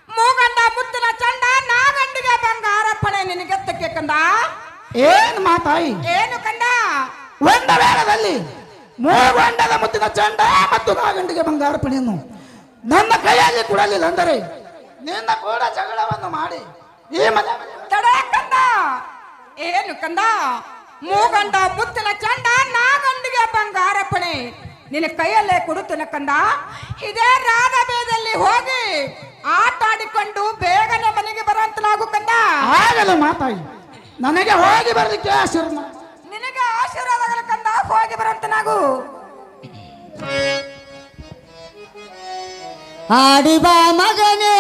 ಮೂಗಂಡ ಮುತ್ತಿನ ಚಂಡ ನಾಗಂಡಿಗೆ ಬಂಗಾರ ಪಣೆ ನಿನಗೆತ್ತಕ್ಕೆ ಕಂದ ಏನ್ ಮಾತಾಯಿ ಏನು ಕಂದ ಒಂದ ವೇಳದಲ್ಲಿ ಮೂಗಂಡದ ಮುತ್ತಿನ ಚಂಡ ಮತ್ತು ನಾಗಂಡಿಗೆ ಬಂಗಾರಪಣೆಯನ್ನು ನನ್ನ ಕೈಯಲ್ಲಿ ಕೊಡಲಿಲ್ಲ ಅಂದರೆ ನಿನ್ನ ಕೂಡ ಜಗಳವನ್ನು ಮಾಡಿ ಈ ಮನೆ ತಡೆ ಕಂದ ಏನು ಕಂದ ಮೂಗಂಡ ಮುತ್ತಿನ ಚಂಡ ನಾಗಂಡಿಗೆ ಬಂಗಾರ ಪಣೆ ನಿನ್ನ ಕೈಯಲ್ಲೇ ಕೊಡುತ್ತನ ಕಂದ ಇದೇ ರಾಧಬೇದಲ್ಲಿ ಹೋಗಿ ಆಟ ಆಡಿಕೊಂಡು ಬೇಗನೆ ಮನೆಗೆ ಬರುವಂತನಾಗು ಕಂದ ಆಗಲ್ಲ ಮಾತಾಯಿ ನನಗೆ ಹೋಗಿ ಬರಲಿಕ್ಕೆ ಆಶೀರ್ವಾದ ನಿನಗೆ ಆಶೀರ್ವಾದಗಳ ಕಂದ ಹೋಗಿ ಬರುವಂತನಾಗು ಆಡಿ ಬಾ ಮಗನೇ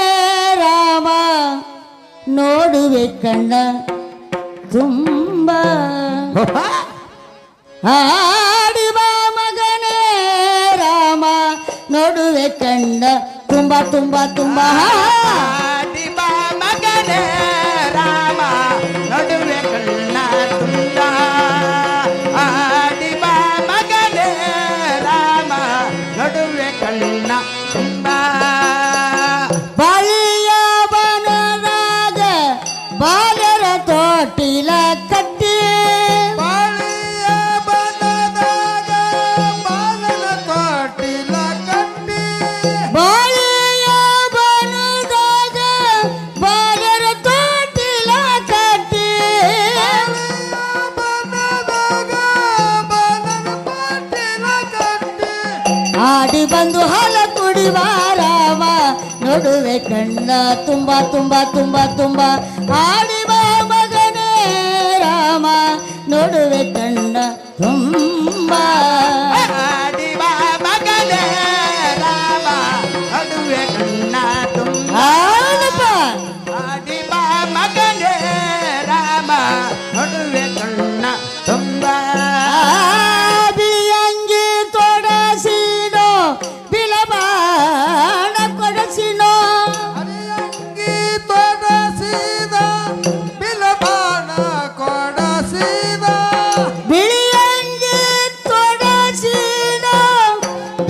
ರಾಮ ನೋಡುವೆ ಕಣ್ಣ ತುಂಬ ಆಡಿ ಬಾ ಮಗನೇ ರಾಮ ನೋಡುವೆ ಕಣ್ಣ ತುಂಬ ತುಂಬ ತುಂಬ ಆಡಿ ಬಾ ಮಗನೇ ರಾಮ ನಡುವೆ ಕಣ್ಣ ತುಂಬ ಆಡಿ ಬಾ ಮಗನೇ ರಾಮ ನಡುವೆ ಕಣ್ಣ ತುಂಬ ಬಳಿಯ ಬನದಾಗ ಬಾಲರ ತೋಟಿಲ ಕಟ್ಟಿ ಬಾಳೆಯ ಬನದಾಗ ಬಾಲನ ತೋಟಿಲ ಆಡಿ ಬಂದು ಹಾಲ ಕುಡಿವಾರಾಮ ನೋಡುವೆ ಕಣ್ಣ ತುಂಬ ತುಂಬ ತುಂಬ ತುಂಬ ಆಡಿ ಬಾ ಮಗನೇ ರಾಮ ನೋಡುವೆ ಕಣ್ಣ ತುಂಬ ಆಡಿ ಬಾ ಮಗನೇ ರಾಮ ಅಡುವೆ ಕಣ್ಣ ತುಂಬ ಹೌದಪ್ಪ ಆಡಿ ಬಾ ಮಗನೇ ರಾಮ ಅಡುವೆ ಕಣ್ಣ ತುಂಬ ಬಿಳಿಯಂಗಿ ತೊಡಸಿನೋ ಬಿಲಬಾಣ ಕೊಡಸಿನೋ ಅಂಗಿ ತೊಡಸಿದ ಬಿಲಬಾಣ ಕೊಡಸಿದ ಬಿಳಿಯಂಗಿ ತೊಡಸಿನೋ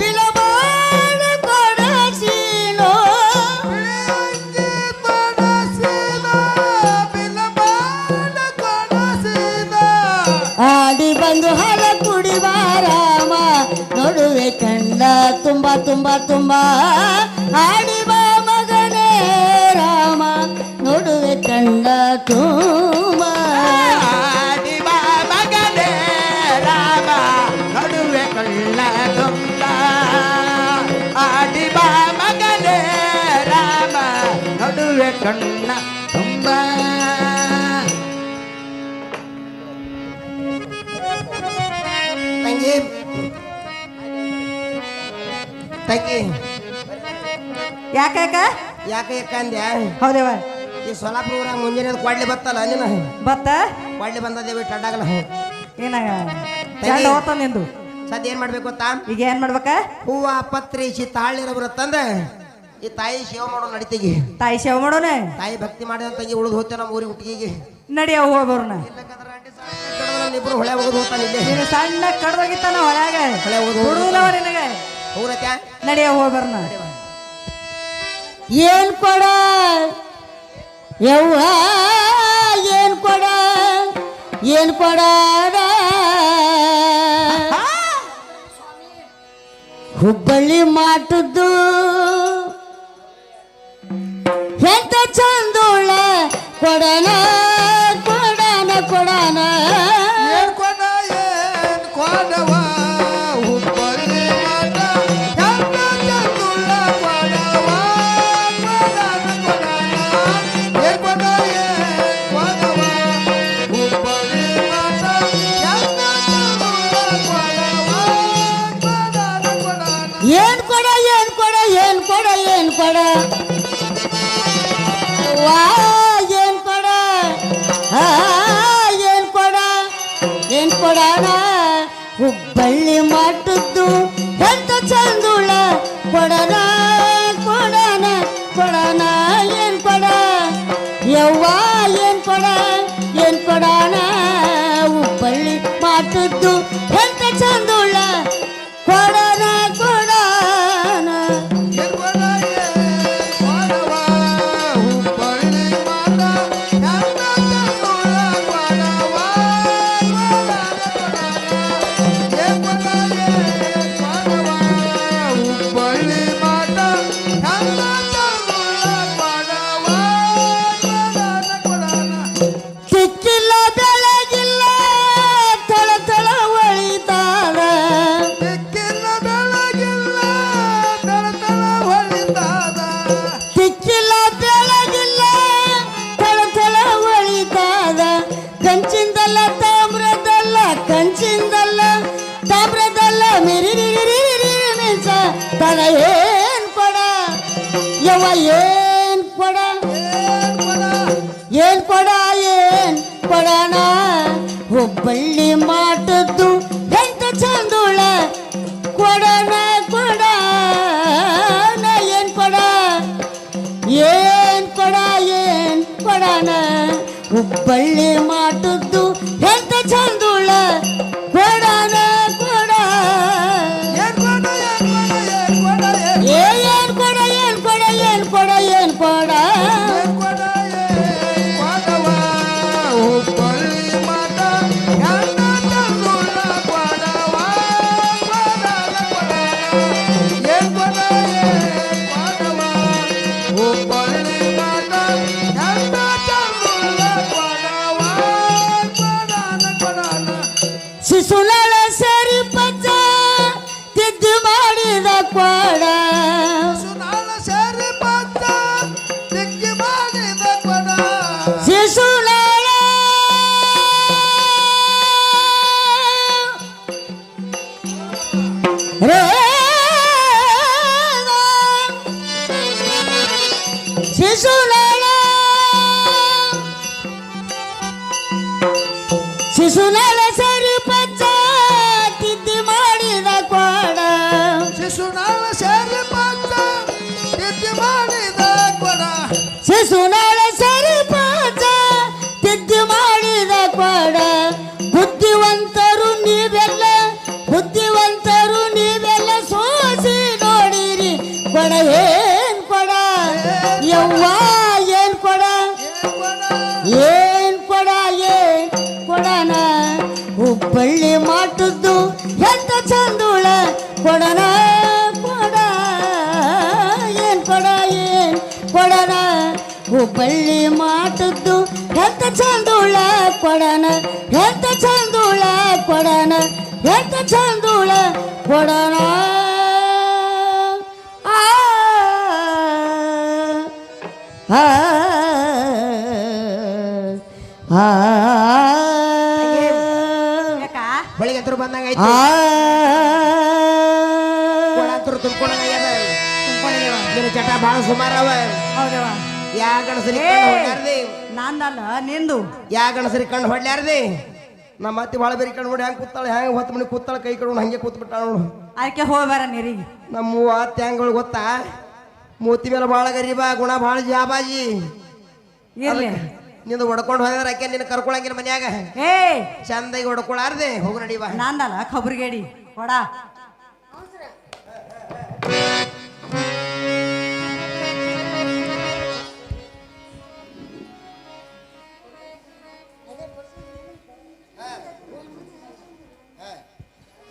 ಬಿಲಬಾಣ ಕೊಡಸಿನೋ ಅಂಗಿ ತೊಡಸಿದ ಬಿಲಬಾಣ ಕೊಡಸಿದ ಆಡಿ ಬಂದು ಹಾಲ ಕುಡಿವಾರಾಮ ನೋಡುವೆ ಕಣ್ಣ ತುಂಬ ತುಂಬ ತುಂಬ ಆಡಿ ಬಾ ಮಗನೇ ರಾಮ ನೋಡುವೆ ಕಣ್ಣ ತುಂಬ ಆಡಿ ಬಾ ಮಗನೇ ರಾಮ ನಡುವೆ ಕಳ್ಳ ತುಂಬ ಆಡಿ ಬಾ ಮಗನೇ ರಾಮ ನಡುವೆ ಕಣ್ಣ ತುಂಬ ತಂಗಿ ತಂಗಿ ಯಾಕ ಯಾಕೆ ಅಂದ್ಯಾ ಹೌದೇವ ಈ ಸೊಲಾಪುರ ಊರಾಗ ಮುಂಜಾನೆ ಕ್ವಾಡ್ಲಿ ಬತ್ತಲ್ಲ ನೀನು ಬತ್ತ ಕ್ವಾಡ್ಲಿ ಬಂದದೇವಿ ಬಿಟ್ಟು ಅಡ್ಡಾಗಲ್ಲ ಏನಾಗ ಚಂಡ ಹೋತ ನಿಂದು ಸದ್ಯ ಏನ್ ಮಾಡ್ಬೇಕು ಗೊತ್ತಾ ಈಗ ಏನ್ ಮಾಡ್ಬೇಕ ಹೂವ ಪತ್ರಿ ತಾಳಿರಬ್ರ ತಂದ ಈ ತಾಯಿ ಸೇವೆ ಮಾಡೋ ನಡಿತಿಗೆ ತಾಯಿ ಸೇವೆ ಮಾಡೋಣ ತಾಯಿ ಭಕ್ತಿ ಮಾಡಿದ ತಂಗಿ ಉಳಿದು ಹೋಗ್ತೇವೆ ನಮ್ಮ ಊರಿಗೆ ಹುಟ್ಟಿಗೆ ನಡಿಯ ಹೋಗ್ಬರೋಣ ಇಬ್ರು ಹೊಳೆ ಹೋಗೋದು ಹೋಗ್ತಾನೆ ಇಲ್ಲೇ ನೀನು ಸಣ್ಣ ಕಡ್ದೋಗಿತ್ತಾನ ಹೊಳ್ಯಾಗ ಹೊಳೆ ಹೋಗೋದು ಹುಡುಗಲವ ನಿನಗೆ ಹೋಗ್ರತ್ಯಾ ನಡಿಯ ಹೋಗ್ಬರೋಣ ಏನ್ ಕೊಡ ಯವ್ವ ಏನ್ ಕೊಡ ಏನ್ ಕೊಡ ಹುಬ್ಬಳ್ಳಿ ಮಾಟದ್ದು ಎಂತ ಚಂದುಳ ಕೊಡನ ಕೊಡನ ಕೊಡನ ಏನ್ ಕೊಡವ ಹುಬ್ಬಳ್ಳಿ ಮಾಟ ಚಂದ ಚಂದುಳ್ಳ ಕೊಡವ ಏನ್ ಕೊಡವ ಹುಬ್ಬಳ್ಳಿ ಮಾಟ ಚಂದ ಚಂದುಳ್ಳ ಕೊಡವ ಏನ್ ಕೊಡ ವಾ ಏನ್ ಕೊಡ ಏನ್ ಕೊಡಣ ಹುಬ್ಬಳ್ಳಿ ಮಾಟದ್ದು ಎಂತ ಚಂದುಳ ಕೊಡನ ಕೊಡನ ಕೊಡನ ಏನ್ ಕೊಡ ಯವ್ವ ಏನ್ ಕೊಡಣ ಹುಬ್ಬಳ್ಳಿ ಮಾಟದ್ದು ಎಂತ ಚಂದುಳ ಕೊಡನ ಕೊಡನ ಸಿಕ್ಕಿಲ್ಲ ಬೆಳಗಿಲ್ಲ ತಳ ತಳ ಒಳಿತಾದ ಸಿಕ್ಕಿಲ್ಲ ಬೆಳಗಿಲ್ಲ ತಳ ತಳ ಒಳಿತಾದ ಕಂಚಿಂದಲ್ಲ ತಾಮ್ರದಲ್ಲ ಕಂಚಿಂದಲ್ಲ ತಾಮ್ರದಲ್ಲ ಮಿರಿಸ ತಡ ಏನ್ ಕೊಡ ಯವ ಏನ್ ಕೊಡ ಏನ್ ಕೊಡಣ ಹುಬ್ಬಳ್ಳಿ ಮಾಟದ್ದು ಎಂತ ಚಂದುಳ ಕೊಡನ ಕೊಡನ ಏನ್ ಕೊಡಣ ಹುಬ್ಬಳ್ಳಿ ಮಾಟದ್ದು ಎಂತ ಚಂದುಳ ಕೊಡನ ಕೊಡ ಏನ್ ಕೊಡ ರೇ ಶಿಶುನಾಳ ಶಿಶುನಾಳ ಸರಿ ಪಚ್ಚ ತಿದ್ದಿ ಮಾಡಿದ ಕೊಡ ಶಿಶುನಾಳ ಸೇರಿ ಪಚ್ಚ ತಿದ್ದಿ ಮಾಡಿದ ಕೊಡ ಶಿಶುನಾಳ ಸರಿ ಪಚ್ಚ ತಿದ್ದಿ ಮಾಡಿದ ಕೊಡ ಬುದ್ಧಿವಂತರು ನೀವೆಲ್ಲ ಸೋಸಿ ನೋಡಿರಿ ಕೊಡ ಏನ್ ಕೊಡ ಯವ್ವ ಏನ್ ಕೊಡ ಏನ್ ಕೊಡ ಏನ್ ಕೊಡನ ಹುಬ್ಬಳ್ಳಿ ಮಾಟದ್ದು ಎಂತ ಚಂದುಳ ಕೊಡನ ಕೊಡ ಏನ್ ಕೊಡ ಏನ್ ಕೊಡನ ಹುಬ್ಬಳ್ಳಿ ಮಾಟದ್ದು ಎಂತ ಚಂದುಳ ಕೊಡನ ಎಂತ ಚಂದುಳ ಕೊಡನ ಎಂತ ಚಂದುಳ ಕೊಡನ ಆ ಯಾಕ ಬೆಳಿಗ್ಗೆ ಹತ್ರ ಬಂದಂಗ ಆಯ್ತು ಕೊಳಂತರು ತುಂಬ್ಕೊಂಡಾಗ್ಯದ ತುಂಬ್ಕೊಂಡಿದೇವ ನಿನ್ನ ಚಟ ಭಾಳ ಸುಮಾರು ಅವ ಹೌದವ ಯಾ ಗಣಸರಿ ಏ. ಕಣ್ಣು ಹೊಡ್ಯಾರ್ದಿ ನಂದಲ್ಲ ನಿಂದು ಯಾ ಗಣಸರಿ ಕಣ್ಣು ಹೊಡ್ಯಾರ್ದಿ ನಮ್ಮ ಅತ್ತಿ ಭಾಳ ಬೇರೆ ಕಣ್ಣು ನೋಡಿ ಹೆಂಗೆ ಕೂತಾಳೆ ಹೆಂಗೆ 10 ಮಣಿ ಕೂತಾಳೆ ಕೈ ಕಡ್ಕೊಂಡು ಹಂಗೆ ಕೂತ್ಬಿಟ್ಟಾಳ ನೋಡು ಅದಕ್ಕೆ ಹೋಗ್ಬಾರ ನೀರಿಗೆ ನಮ್ಮ ತ್ಯಾಂಗಳು ಗೊತ್ತಾ ಮೂತಿ ಮೇಲೆ ಭಾಳ ಗರೀಬ ಗುಣ ಭಾಳ ಜಾಬಾಜಿ ಇರ್ಲಿ ನಿಂದು ಹೊಡ್ಕೊಂಡು ಹೋದ್ರೆ ಆಕೆ ನಿನ್ನ ಕರ್ಕೊಳಂಗಿನ ಮನ್ಯಾಗ ಏ ಚಂದಾಗಿ ಹೊಡ್ಕೊಳಾರ್ದೆ ಹೋಗು ನಡಿವಾ ನಂದಲ್ಲ ಖಬರ್ಗೇಡಿ ಕೊಡ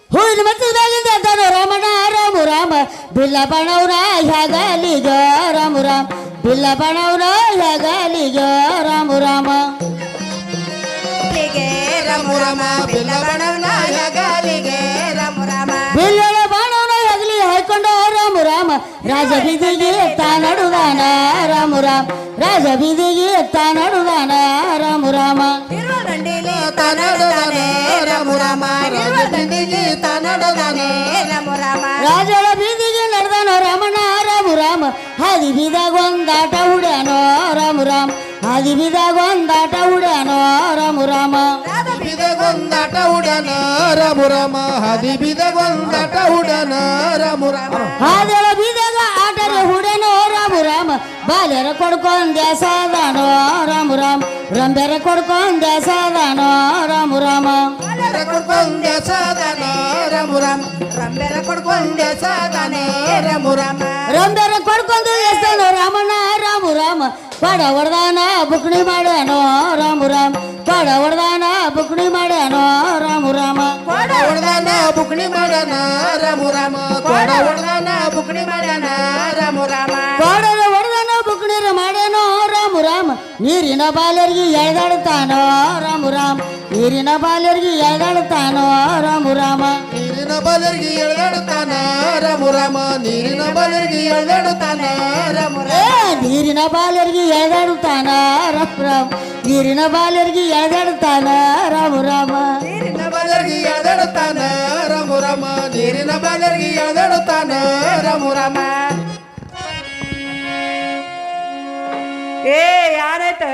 ಹೂವಿನ ಮತ್ತದಾಗಿಂದ ತಾನು ರಮಣ ರಾಮು ರಾಮ ಬಿಲ್ಲ ಬಣವ್ರ ಹೇಗಲಿಗ ರಾಮು ರಾಮ ಬಿಲ್ಲ ಬಣವ್ರ ಹೇಗಲಿಗ ರಾಮು ರಾಮ ಬಿಲ್ಲಳ ಬಾಣವನ ಹೆಗಲಿ ಹಾಕೊಂಡ ರಾಮು ರಾಮ ರಾಜ ಬೀದಿಗೆ ತಾನಡುದಾನ ರಾಮು ರಾಮ ರಾಜ ಬೀದಿಗೆ ತಾನಡುದಾನ ರಾಮು ರಾಮ ರಾಜಳ ಬೀದಿಗೆ ನಡೆದಾನೋ ರಾಮಣ್ಣ ರಾಮು ರಾಮ ಹಾದಿ ಬೀದಾಗ ಒಂದಾಟ ಹುಡ್ಯಾನೋ ರಾಮು ರಾಮ ಹಾದಿ ಬೀದಾಗ ಒಂದಾಟ ಹುಡ್ಯಾನೋ ರಾಮು ರಾಮ ಬಿದಗೊಂದಾಟ ಉಡನ ರಾಮು ರಾಮ ಹದಿ ಬಿದಗೊಂದಾಟ ಉಡನ ರಾಮು ರಾಮ ಹಾದಳ ಬೀದಾಗ ಆಟದ ಹುಡ್ಯಾನೋ ರಾಮು ರಾಮ ಬಾಲ್ಯರ ಕೊಡ್ಕೊಂಡೆ ಸಾದಾನೋ ರಾಮು ರಾಮ ರಂಬೆರ ಕೊಡ್ಕೊಂಡೆ ಸಾದಾನೋ ರಾಮು ರಾಮ ಕೊಡ್ಕೊಂಡೆ ಸಾಧನ ರಾಮು ರಾಮ ರಂಬೆರ ಕೊಡ್ಕೊಂಡೆ ಸಾದಾನೆ ರಾಮು ರಾಮ ರಂಬೆರ ಕೊಡ್ಕೊಂಡು ಎಸ್ತಾನೋ ರಾಮಣ್ಣ ರಾಮು ರಾಮ ಪಡ ಹೊಡ್ದಾನ ಬುಕ್ಣಿ ಮಾಡ್ಯಾನೋ ರಾಮು ರಾಮ ಪಡ ಹೊಡ್ದಾನ ಬುಕ್ಣಿ ಮಾಡ್ಯಾನೋ ರಾಮು ರಾಮ ಕೊಡ ಹೊಡ್ದಾನ ಬುಕ್ಣಿ ಮಾಡನ ರಾಮು ರಾಮ ಕೊಡ ಹೊಡ್ದಾನ ಬುಕ್ಣಿ ಮಾಡನ ರಾಮು ರಾಮ ಕೋಡದ ಹೊಡೆದನ ಬುಕ್ಣಿರ ಮಾಡ್ಯಾನೋ ರಾಮು ರಾಮ ನೀರಿನ ಬಾಲರಿಗೆ ಎಳೆದಾಡ್ತಾನೋ ರಾಮು ರಾಮ ನೀರಿನ ಬಾಲರಿಗೆ ಎಳೆದಾಡ್ತಾನೋ ರಾಮು ರಾಮ ನೀರಿನ ಬಲರಿಗೆ ಎಳೆದಾಡುತ್ತಾನ ರಾಮು ರಾಮ ನೀರಿನ ಬಲರಿಗೆ ಎಳೆದಾಡುತ್ತಾನ ರಾಮು ರಾಮ ನೀರಿನ ಬಾಲರಿಗೆ ಎಳೆದಾಡ್ತಾನ ರಾಮು ರಾಮ ನೀರಿನ ಬಾಲರಿಗೆ ಎಳೆದಾಡ್ತಾನ ರಾಮು ರಾಮ ನೀರಿನ ಬಲರಿಗೆ ಎಳೆದಾಡುತ್ತಾನ ರಾಮು ರಾಮ ನೀರಿನ ಬಲರಿಗೆ ಎಳೆದಾಡುತ್ತಾನ ರಾಮು ರಾಮ ಏ ಯಾರಾಯ್ತ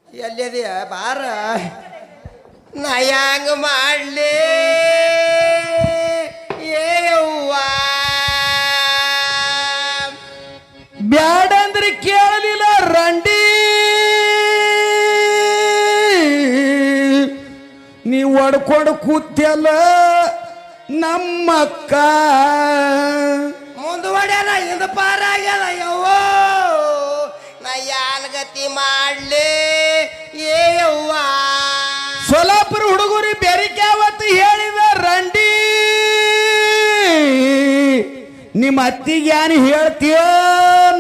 ಎಲ್ಲಿದೆಯ ಬಾರ ನಾ ಹ್ಯಾಂಗ ಮಾಡ್ಲಿ ಏವ್ವ ಬ್ಯಾಡಂದ್ರೆ ಕೇಳಲಿಲ್ಲ ರಂಡಿ ನೀ ಒಡ್ಕೊಂಡು ಕೂತ್ಯಲ್ಲ ನಮ್ಮಕ್ಕ ಮುಂದುವಡ್ಯಾನ ಹಿಂದ ಪಾರಾಗ್ಯಾನ ಯವ್ವೋ ನಾ ಯಾನ್ ಗತಿ ಮಾಡ್ಲಿ ಏವ್ವ ಸೋಲಾಪುರ ಹುಡುಗರಿ ಬೆರಿಕೆ ಅವತ್ತು ಹೇಳಿದ ರಂಡಿ ನಿಮ್ಮ ಅತ್ತಿಗೆ ಏನು ಹೇಳ್ತೀಯ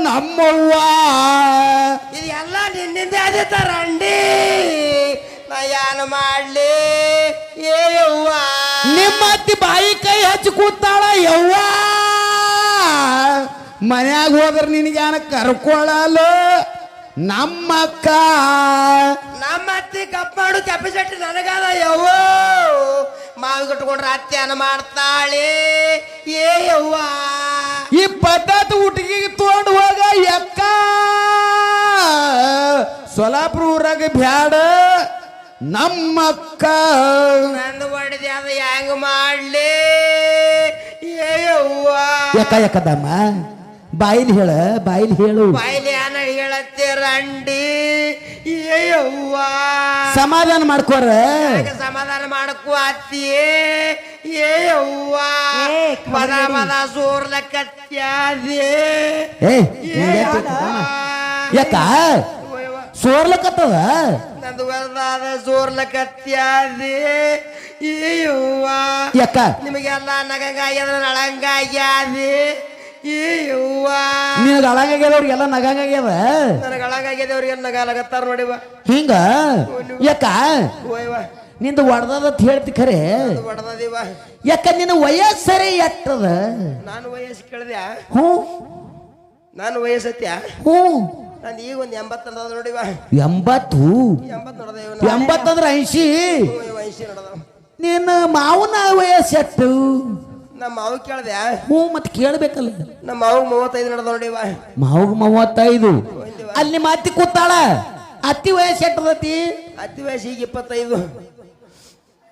ನಮ್ಮವ್ವ ಇದು ಎಲ್ಲ ನಿನ್ನಿಂದ ಆದಿತ್ತ ರಂಡಿ ನಾ ಯಾನ್ ಮಾಡ್ಲಿ ಏವ್ವ ನಿಮ್ಮ ಅತ್ತಿ ಬಾಯಿ ಕೈ ಹಚ್ಚಿ ಕೂತಾಳ ಯವ್ವ ಮನ್ಯಾಗ ಹೋದ್ರ ನಿನಗ್ಯಾನ ಕರ್ಕೊಳ್ಳಲ್ಲ ನಮ್ಮಕ್ಕ ನಮ್ಮ ಅತ್ತಿ ಕಪ್ ಮಾಡು ಕೆಪಾಸಿಟಿ ನನಗದ ಯವ್ವ ಮಾವಿ ಕಟ್ಕೊಂಡ್ರೆ ಅತ್ತೆನ ಮಾಡ್ತಾಳೆ ಏ ಯವ್ವ ಈ ಪದ್ಧತಿ ಹುಟ್ಟಿಗೆ ತಗೊಂಡು ಹೋಗ ಎಕ್ಕ ಸೊಲಾಪುರ ಊರಾಗ ಬ್ಯಾಡ ನಮ್ಮಕ್ಕ ನಂದು ಹೊಡೆದೆ ಅದು ಹೆಂಗ ಮಾಡ್ಲಿ ಏ ಯವ್ವ ಯಾಕದಮ್ಮ ಬಾಯಿಲಿ ಹೇಳು ಬಾಯ್ಲಿ ಏನ ಹೇಳತ್ತೀರ ಅಂಡಿ ಏ ಯವ್ವ ಸಮಾಧಾನ ಮಾಡ್ಕೋರ ಯಾಕೆ ಸಮಾಧಾನ ಮಾಡಕ್ಕೂ ಅತ್ತಿಯೇ ಏ ಯವ್ವ ಏ, ಮದ ಮದ ಸೋರ್ಲಕತ್ಯಾದೆ ಏ ಯಾಕ ಸೋರ್ಲಕತ್ತದ ನಂದು ಹೊರದಾದ ಸೋರ್ಲಕತ್ಯಾದೆ ಏ ಯವ್ವ ಯಾಕ ನಿಮಗೆಲ್ಲ ನಗಂಗಾಗ್ಯದ ನಳಂಗಾಗ್ಯಾದೆ ಏ ಯವ್ವ ನಿನಗ ಅಳಗಾಗ್ಯದವ್ರಿಗೆಲ್ಲ ನಗಂಗಾಗ್ಯದ ನನಗೆ ಅಳಗಾಗ್ಯದವ್ರಿಗೆ ನಗಾಲಕತ್ತಾರ ನೋಡಿವ ಹಿಂಗ ಯಾಕ ಓಯ್ವ ನಿಂದು ಹೊಡೆದತ್ ಹೇಳ್ತಿ ಖರೆ ಹೊಡೆದಿವ ಯಾಕ ನಿನ್ನ ವಯಸ್ಸರೇ ಎಟ್ಟದ ನಾನು ವಯಸ್ಸು ಕೇಳಿದ್ಯಾ ಹ್ಞೂ ನಾನು ವಯಸ್ಸತ್ಯ ಹ್ಞೂ ನಂದು ಈಗ ಒಂದು 80 ನಡೆದ ನೋಡಿವ 80 80 ನಡೆದ 80 ಅಂದ್ರೆ 80 ವಯಸ್ಸು ನಡೆದ ನಿನ್ನ ಮಾವನ ವಯಸ್ಸೆಟ್ಟು ನಮ್ಮ ಮಾವು ಕೇಳ್ದ್ಯಾ ಹ್ಞೂ ಮತ್ತೆ ಕೇಳ್ಬೇಕಲ್ಲ ನಮ್ಮ ಮಾವು 35 ನಡೆದ ನೋಡಿವ ಮಾವಗ್ 35 ಅಲ್ಲಿ ನಿಮ್ಮ ಅತ್ತಿ ಕೂತಾಳ ಅತ್ತಿ ವಯಸ್ಸು ಎಟ್ಟದತಿ ಅತಿ ವಯಸ್ಸು ಈಗ 25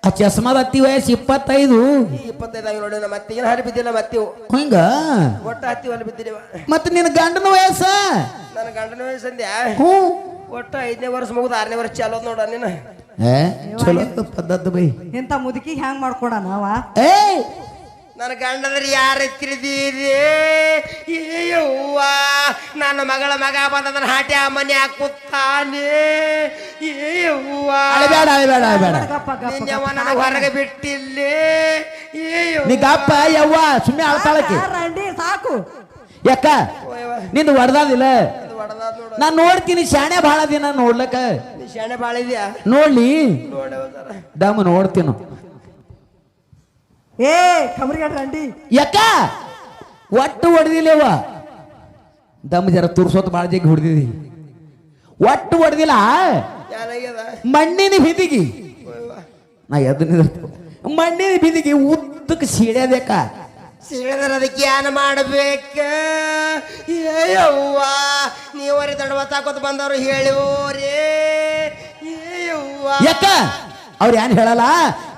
ಆ ಚಸ್ಮಾದ ಅತ್ತಿ ವಯಸ್ಸು 25 ಈಗ 25 ಆಗಿ ನೋಡಿ ನಮ್ಮ ಅತ್ತಿಗೆ ಹರಿ ಬಿದ್ದಿಲ್ಲ ಮತ್ತೆ ಹಿಂಗ ಒಟ್ಟ ಹತ್ತಿ ಹೊಲ ಬಿದ್ದಿಲ್ಲ ಮತ್ತೆ ನಿನ್ನ ಗಂಡನ ವಯಸ್ಸ ನನ್ನ ಗಂಡನ ವಯಸ್ಸು ಅಂದ್ಯಾ ಹ್ಞೂ ಒಟ್ಟ 5ನೇ ವರ್ಷ ಮುಗಿದು 6ನೇ ವರ್ಷ ಚಾಲೋದ್ ನೋಡ ನೀನು ಏ ಚಲೋ ಪದ್ಧತಿ ಬೈ ಇಂಥ ಮುದುಕಿ ಹ್ಯಾಂಗ್ ಮಾಡ್ಕೊಡ ನಾವ ಏ ನನ್ನ ಗಂಡದ್ರೆ ಯಾರ ತಿರುದೀರಿ ಏಯವ್ವ ನನ್ನ ಮಗಳ ಮಗ ಬಂದ ಹಾಟಿ ಆ ಮನೆ ಹಾಕುತ್ತಾನೆ ಏಯವ್ವ ಅಳಬೇಡ ನಿನ್ನೆವ್ವ ನನಗೆ ಹೊರಗೆ ಬಿಟ್ಟಿಲ್ಲೇ ನೀ ಗಪ್ಪ ಯವ್ವ ಸುಮ್ಮನೆ ಅಳ್ತಾಳಕ್ಕೆ ರಂಡಿ ಸಾಕು ಯಾಕ ನಿಂದು ಹೊಡೆದಾದಿಲ್ಲ ಹೊಡೆದಾದ ನೋಡು ನಾನ್ ನೋಡ್ತೀನಿ ಶಾಣೆ ಭಾಳ ದಿನ ನೋಡ್ಲಕ್ಕ ನೀ ಶಾಣೆ ಭಾಳ ಇದೆಯಾ ನೋಡ್ಲಿ ನೋಡೇ ದಮ್ ನೋಡ್ತೀನು ಏ ಖಬರ್ಗಡ್ ರಂಡಿ ಯಾಕ ಒಟ್ಟು ಹೊಡೆದಿಲ್ಲವ ದಮ್ ಜರ ತುರ್ಸೋತ್ ಭಾಳ ಜಗ್ಗಿ ಹೊಡೆದಿದಿ ಒಟ್ಟು ಹೊಡೆದಿಲ್ಲ ಯಾರಾಗ್ಯದ ಮಣ್ಣಿನ ಬಿದಿಗಿ ನಾ ಎದ್ದು ಮಣ್ಣಿನ ಬಿದಿಗಿ ಉದ್ದಕ್ಕೆ ಸೀಳ್ಯಬೇಕ ಸೀಳಿದ್ರೆ ಅದಕ್ಕೆ ಏನ್ ಮಾಡ್ಬೇಕ ಏಯವ್ವ ನೀವರಿ ದಡವ ತಾಕೋತ್ ಬಂದವ್ರು ಹೇಳಿವೋರೇ ಏಯವ್ವ ಯಾಕ ಅವ್ರು ಏನ್ ಹೇಳಲ್ಲ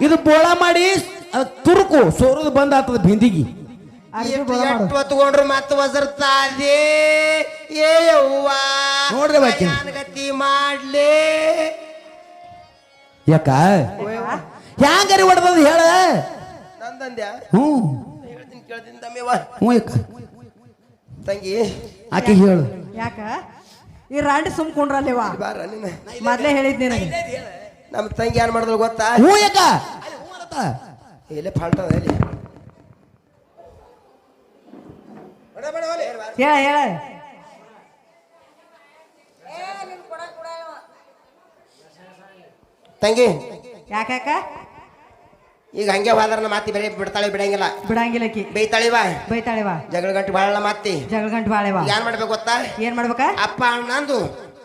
ಇದು ಬೋಳ ಮಾಡಿ ತುರುಕು ಸೋರುದು ಬಂದ ಆಗ್ತದ ಬಿಂದಿಗಿ ಎಷ್ಟು ಹೊತ್ಕೊಂಡ್ರು ಮತ್ತೆ ಒಸರ್ತಾದೆ ಏಯವ್ವ ನೋಡ್ರಿ ಬಾಕಿ ಗತಿ ಮಾಡ್ಲಿ ಯಾಕ ಹ್ಯಾಂಗಾರಿ ಹೊಡೆದ ಹೇಳ ನಂದಂದ್ಯಾ ಹ್ಞೂ ಹೇಳ್ತೀನಿ ಕೇಳ್ತೀನಿ ತಮ್ಮಿವ ಹ್ಞೂ ಯಾಕ ತಂಗಿ ಆಕೆ ಹೇಳು ಯಾಕ ಈ ರಾಂಡಿ ಸುಮ್ಕೊಂಡ್ರಲ್ಲಿವ ಬಾರ ನೀನು ಮೊದ್ಲೇ ಹೇಳಿದ್ ನಿನಗೆ ನಮ್ಮ ತಂಗಿ ಏನ್ ಮಾಡಿದ್ರು ಗೊತ್ತಾ ಹ್ಞೂ ಯಾಕ ಇಲ್ಲೇ ಫಾಲ್ಟ್ ಅದ ಇಲ್ಲಿ ಹೇಳ ತಂಗಿ ಯಾಕ ಈಗ ಹಂಗೆ ಹೋದ್ರ ಮಾತಿ ಬೇರೆ ಬಿಡ್ತಾಳೆ ಬಿಡಂಗಿಲ್ಲ ಬಿಡಂಗಿಲ್ಲಕಿ ಬೈತಾಳಿವಾ ಬೈತಾಳೆವ ಜಗಳ ಗಂಟು ಬಾಳ ಮಾತಿ ಜಗಳ ಗಂಟು ಬಾಳೆವ ಏನ್ ಮಾಡ್ಬೇಕು ಗೊತ್ತಾ ಏನ್ ಮಾಡ್ಬೇಕ ಅಪ್ಪ ಅಣ್ಣಂದು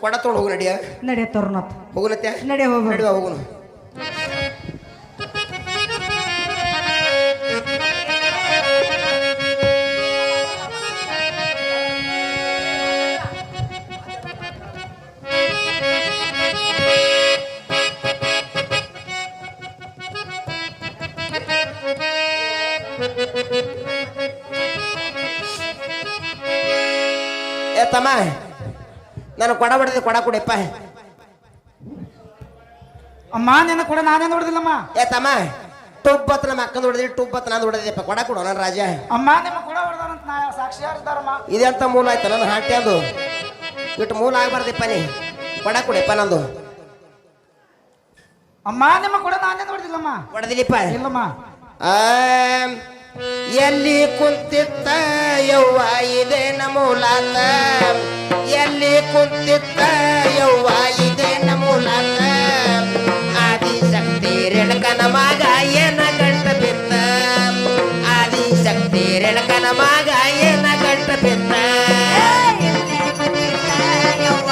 ಕೊಡ ತೊಗೊಂಡು ಹೋಗು ನಡಿಯ ನಡಿಯ ತೋರ್ನತ್ ಹೋಗುನತ್ಯ ನಡಿಯ ಹೋಗ್ಬೇಡ ನಡಿವ ಹೋಗುನು ಏ ತಮ್ಮ ನಾನು ಕೊಡ ಬಡ್ದೆ ಕೊಡ ಕೊಡಪ್ಪ ಅಮ್ಮ ನಿನ್ನ ಕೂಡ ನಾನೇನು ಹೊಡೆದಿಲ್ಲಮ್ಮ ಏ ತಮ್ಮ ಟುಬ್ಬತ್ ನಮ್ಮ ಅಕ್ಕಂದು ಹೊಡೆದ್ರಿ ಟುಬ್ಬತ್ ನಾನು ಹೊಡೆದಪ್ಪ ಕೊಡ ಕೊಡು ನನ್ನ ರಾಜ ಅಮ್ಮ ನಿಮ್ಮ ಕೂಡ ಹೊಡೆದಾರಂತ ನಾ ಸಾಕ್ಷಿಯಾರಿದ್ದಾರಮ್ಮ ಇದೆಂತ ಮೂಲ ಆಯ್ತು ನನ್ನ ಹಾಟ್ಯ ಅದು ಇಟ್ಟು ಮೂಲ ಆಗ್ಬಾರ್ದಪ್ಪ ನೀ ಕೊಡ ಕೊಡಪ್ಪ ನಂದು ಅಮ್ಮ ನಿಮ್ಮ ಕೂಡ ನಾನೇನು ಹೊಡೆದಿಲ್ಲಮ್ಮ ಹೊಡೆದಿಲ್ಲಪ್ಪ ಇಲ್ಲಮ್ಮ ಎಲ್ಲಿ ಕುಂತಿತ್ತ ಯವ್ವ ಇದೇನ ಮೂಲಾತ ಎಲ್ಲಿ ಕುಂತಿತ್ತ ಯವ್ವ ಇದೇನ ಮೂಲಾತ ಆದಿಶಕ್ತಿ ರೇಣುಕನ ಮಗ ಏನ ಗಂಟ ಬಿತ್ತ ಆದಿಶಕ್ತಿ ರೇಣುಕನ ಮಗ ಏನ ಗಂಟ ಬಿತ್ತ ಯವ್ವ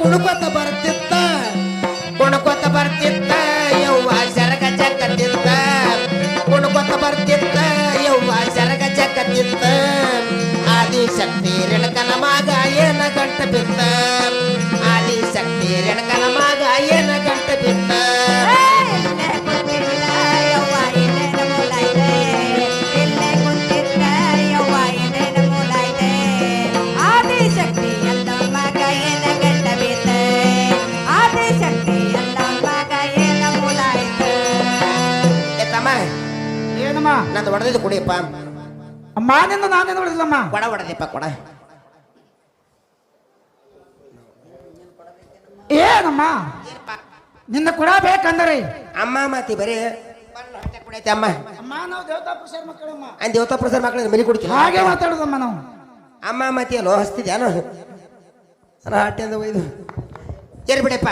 ಕುಣಕೊತ ಬರ್ತಿತ್ತ ಕುಣಕೊತ ಬರ್ತಿತ್ತ ಯವ್ವ ಸರಗ ಜಗತ್ತಿತ್ತ ಕುಣಕೊತ ಬರ್ತಿತ್ತ ಯವ್ವ ಸರಗ ಜಗತ್ತಿತ್ತ ಆದಿಶಕ್ತಿ ರೆಣಕನ ಮಗ ಏನ ಗಂಟ ಬಿತ್ತ ಆದಿಶಕ್ತಿ ರೆಣಕನ ಮಗ ಏನ ಗಂಟ ಬಿತ್ತ ಏನಮ್ಮ ನಂದು ಹೊಡೆದಿದ್ದು ಕುಡಿಯಪ್ಪ ಅಮ್ಮ ನಿಂದು ನಾನೇನು ಹೊಡೆದಿಲ್ಲಮ್ಮ ಕೊಡ ಹೊಡೆದಪ್ಪ ಕೊಡ ಏನಮ್ಮ ನಿನ್ನ ಕೂಡ ಬೇಕಂದರೆ ಅಮ್ಮ ಮಾತಿ ಬರೀ ಕುಡಿಯತ್ತೆ ಅಮ್ಮ ಅಮ್ಮ ನಾವು ದೇವತಾ ಪ್ರಸಾರ ಮಕ್ಕಳಮ್ಮ ಅಂದ್ ದೇವತಾ ಪ್ರಸಾರ ಮಕ್ಕಳಿಗೆ ಮಲಿ ಕುಡಿತೀನಿ ಹಾಗೆ ಮಾತಾಡೋದಮ್ಮ ನಾವು ಅಮ್ಮ ಮಾತಿ ಅಲ್ಲೋ ಹಸ್ತಿದ್ಯಾನು ನಾನು ಹಾಟಿಂದ ಒಯ್ದು ಏರ್ ಬಿಡಪ್ಪ